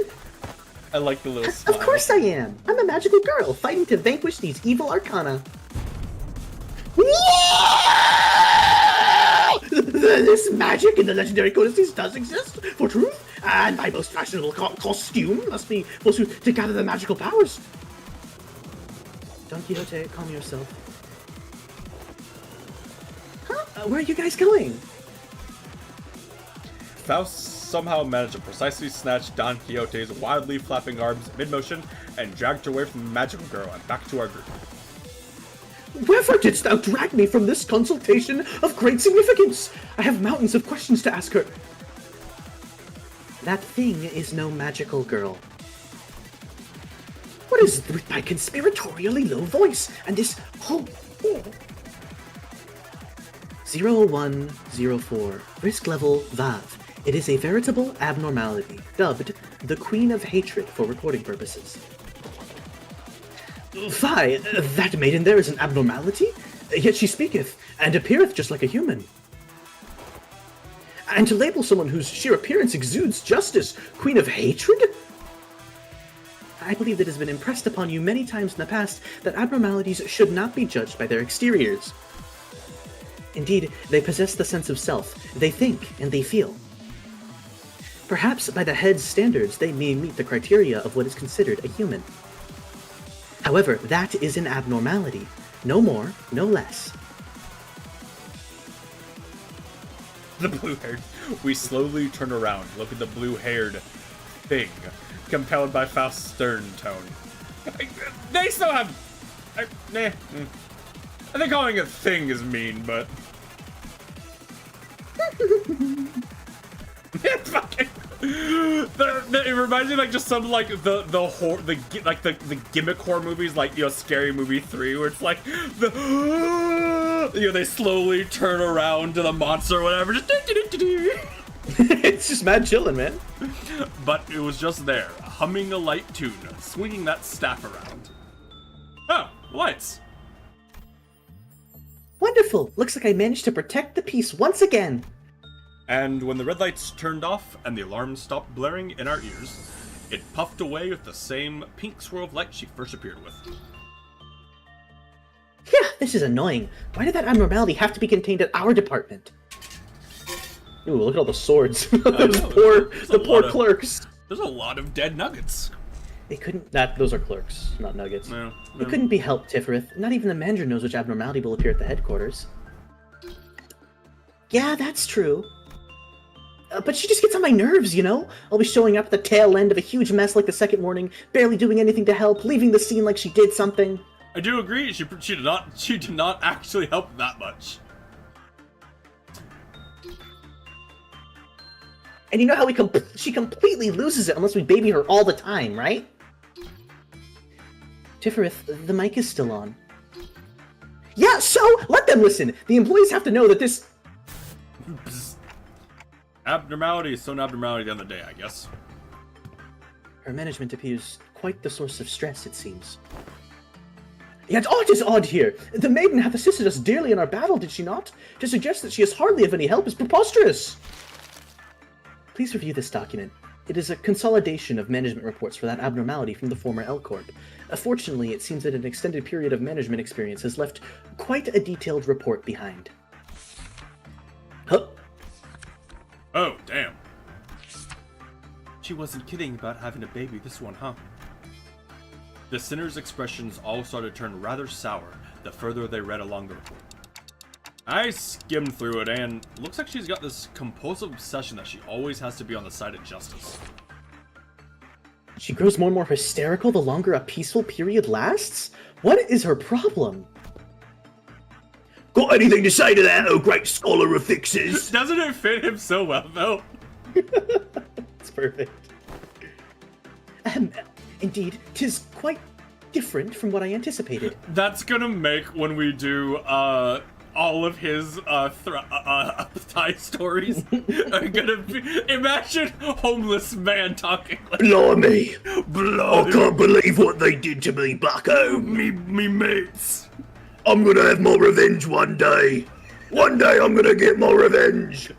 I like the little smile. Of course I am. I'm a magical girl fighting to vanquish these evil arcana. This magic in the legendary codices does exist, for truth, and my most fashionable costume must be full suit to gather the magical powers. Don Quixote, calm yourself. Huh? Where are you guys going? Faust somehow managed to precisely snatch Don Quixote's wildly flapping arms mid-motion and dragged her away from the magical girl and back to our group. Wherefore didst thou drag me from this consultation of great significance? I have mountains of questions to ask her. That thing is no magical girl. What is with my conspiratorially low voice and this whole... 0104, risk level Vav. It is a veritable abnormality, dubbed the Queen of Hatred for recording purposes. Fie, that maiden there is an abnormality? Yet she speaketh, and appeareth just like a human. And to label someone whose sheer appearance exudes justice, Queen of Hatred? I believe it has been impressed upon you many times in the past that abnormalities should not be judged by their exteriors. Indeed, they possess the sense of self. They think and they feel. Perhaps by the head's standards, they may meet the criteria of what is considered a human. However, that is an abnormality. No more, no less. The blue-haired. We slowly turn around, look at the blue-haired thing, compelled by Faust's stern tone. They still have... I think calling it a thing is mean, but... It fucking... it reminds me of like just some like the gimmick horror movies, like, you know, Scary Movie 3, where it's like the you know, they slowly turn around to the monster or whatever, just It's just mad chillin', man. But it was just there, humming a light tune, swinging that staff around. Oh, lights. Wonderful! Looks like I managed to protect the peace once again! And when the red lights turned off and the alarms stopped blaring in our ears, it puffed away with the same pink swirl of light she first appeared with. Yeah, this is annoying. Why did that abnormality have to be contained at our department? Ooh, look at all the swords. There's The poor clerks. There's a lot of dead nuggets. They couldn't... Those are clerks, not nuggets. No. It couldn't be helped, Tifrith. Not even the manager knows which abnormality will appear at the headquarters. Yeah, that's true. But she just gets on my nerves, you know? Always showing up at the tail end of a huge mess like the second morning, barely doing anything to help, leaving the scene like she did something. I do agree. She did not actually help that much. And you know how she completely loses it unless we baby her all the time, right? Tifrith, the mic is still on. Yeah, so let them listen. The employees have to know that this... Abnormality is still an abnormality at the end of the day, I guess. Her management appears quite the source of stress, it seems. Yet aught is odd here. The maiden hath assisted us dearly in our battle, did she not? To suggest that she is hardly of any help is preposterous! Please review this document. It is a consolidation of management reports for that abnormality from the former L Corp. Fortunately, it seems that an extended period of management experience has left quite a detailed report behind. Huh? Oh, damn. She wasn't kidding about having a baby this one, huh? The sinner's expressions all started to turn rather sour the further they read along the report. I skimmed through it, and looks like she's got this compulsive obsession that she always has to be on the side of justice. She grows more and more hysterical the longer a peaceful period lasts? What is her problem? Got anything to say to that, oh great scholar of fixes? Doesn't it fit him so well, though? It's perfect. Indeed, 'tis quite different from what I anticipated. That's gonna make when we do, all of his, Thai stories are gonna be... Imagine homeless man talking like... Blimey! Blimey! I can't believe what they did to me back home. Me mates. I'm gonna have my revenge one day. One day I'm gonna get my revenge.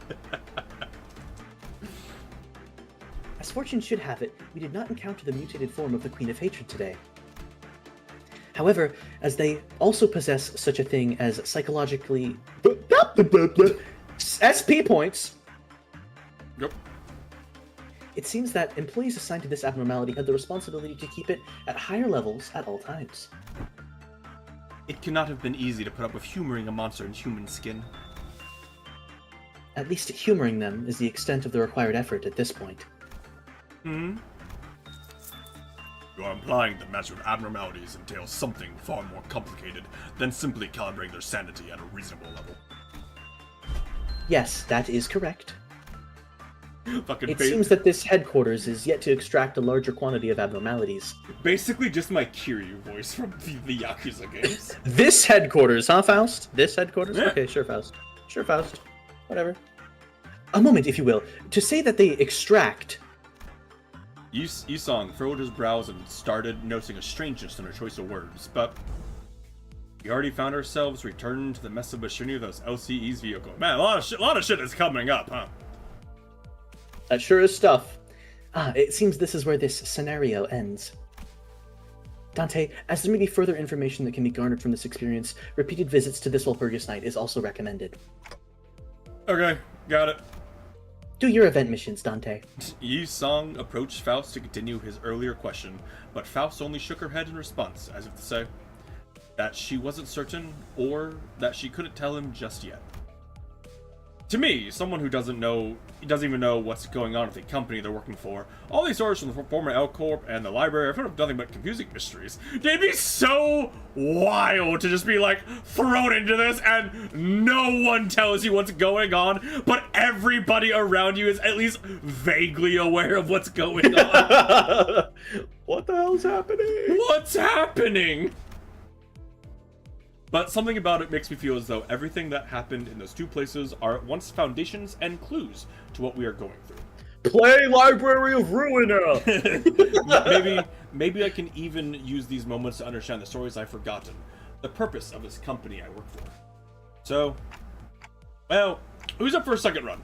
As fortune should have it, we did not encounter the mutated form of the Queen of Hatred today. However, as they also possess such a thing as psychologically... SP points! Yep. It seems that employees assigned to this abnormality had the responsibility to keep it at higher levels at all times. It cannot have been easy to put up with humoring a monster in human skin. At least humoring them is the extent of the required effort at this point. Hmm? You are implying that management abnormalities entails something far more complicated than simply calibrating their sanity at a reasonable level. Yes, that is correct. Fucking It seems that this headquarters is yet to extract a larger quantity of abnormalities. basically just my Kiryu voice from the Yakuza games. This headquarters, huh, Faust? This headquarters? Yeah. Okay, sure, Faust. Sure, Faust. Whatever. A moment, if you will. To say that they extract... Yusong furrowed his brows and started noticing a strangeness in her choice of words, but we already found ourselves returning to the mess of machinery of those LCE's vehicle. Man, a lot of shit is coming up, huh? That sure is stuff. It seems this is where this scenario ends. Dante, as there may be further information that can be garnered from this experience, repeated visits to this Walpurgis night is also recommended. Okay, got it. Do your event missions, Dante. Yusong approached Faust to continue his earlier question, but Faust only shook her head in response, as if to say that she wasn't certain, or that she couldn't tell him just yet. To me, someone who doesn't even know what's going on with the company they're working for, all these stories from the former L Corp and the library are full of nothing but confusing mysteries. They'd be so wild to just be like thrown into this and no one tells you what's going on, but everybody around you is at least vaguely aware of what's going on. What the hell's happening? What's happening? But something about it makes me feel as though everything that happened in those two places are at once foundations and clues to what we are going through. Play Library of Ruina! maybe I can even use these moments to understand the stories I've forgotten, the purpose of this company I work for. So, well, who's up for a second run?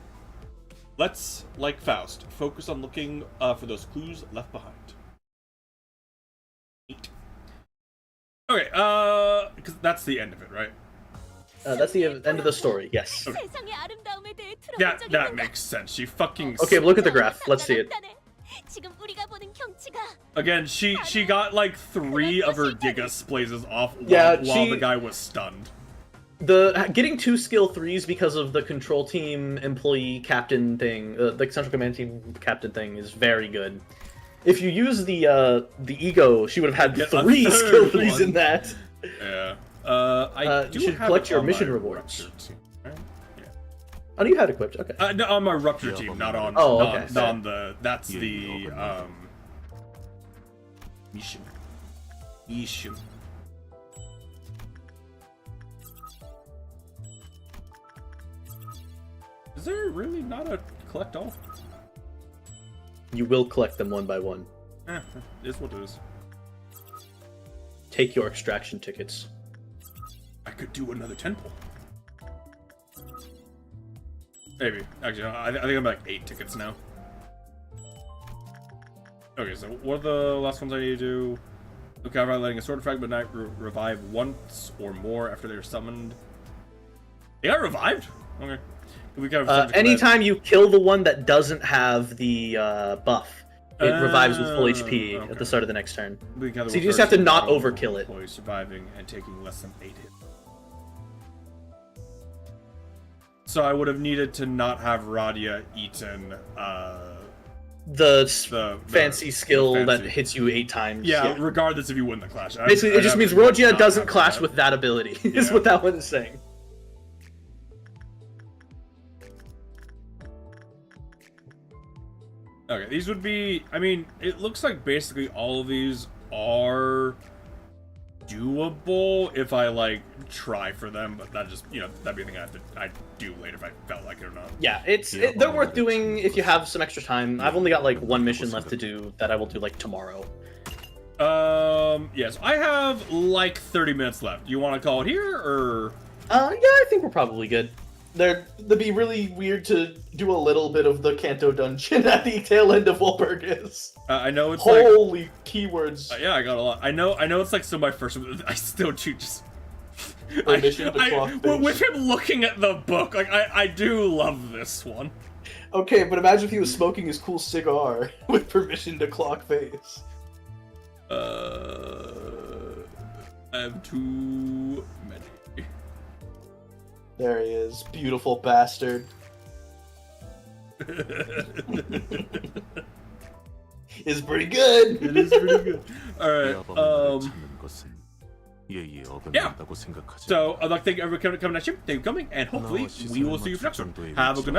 Let's, like Faust, focus on looking for those clues left behind. Okay, because that's the end of it, right? That's the end of the story, yes. Okay. 세상의 아름다움에 대해 들어본 Yeah, 적이 that 있는가? makes sense. She fucking... Okay, but look at the graph. Let's see it. 지금 우리가 보는 경치가 Again, she got like 3 of her Gigas blazes off Yeah, while the guy was stunned. The getting 2 skill 3s because of the control team employee captain thing, the central command team captain thing is very good. If you use the ego, she would have had 3 skill 3s in that. Yeah. I do you should have collect it your on mission my rewards. Rupture team, right? Yeah. Oh, you had equipped. Okay. No, on my Rupture team, not on. Oh, not, okay. not on the. That's the mission. Mission. Is there really not a collect all? You will collect them one by one. Eh, it is what it is. Take your extraction tickets. I could do another 10 pull. Maybe. Actually, no, I think I'm like 8 tickets now. Okay, so what are the last ones I need to do? Look out by letting a sword fragment knight revive once or more after they're summoned. They got revived? Okay. We got anytime you kill the one that doesn't have the buff, it revives with full HP okay. at the start of the next turn. So you just have to not overkill it. Surviving and taking less than 8 hits. So I would have needed to not have Radia eaten the fancy skill fancy. that hits you 8 times. Yeah, regardless if you win the clash. Basically, it just means Rogia doesn't clash with that ability, is what that one is saying. Okay, these would be... I mean, it looks like basically all of these are doable if I, like, try for them, but that just, you know, that'd be a thing I'd do later if I felt like it or not. Yeah, they're worth doing if you have some extra time. I've only got, like, 1 mission left to do that I will do, like, tomorrow. Yes, I have, like, 30 minutes left. Do you want to call it here, or...? Yeah, I think we're probably good. It'd be really weird to do a little bit of the Kanto dungeon at the tail end of Walpurgis. I know it's holy keywords. Yeah, I got a lot. I know it's like still my first one. I still do just. With him looking at the book, like I do love this one. Okay, but imagine if he was smoking his cool cigar with permission to clock face. I have too many. There he is, beautiful bastard. It's pretty good. It is pretty good. All right. Yeah. So I'd like to thank everyone for coming at you. Thank you for coming, and hopefully we will see you for next one. Have a good night.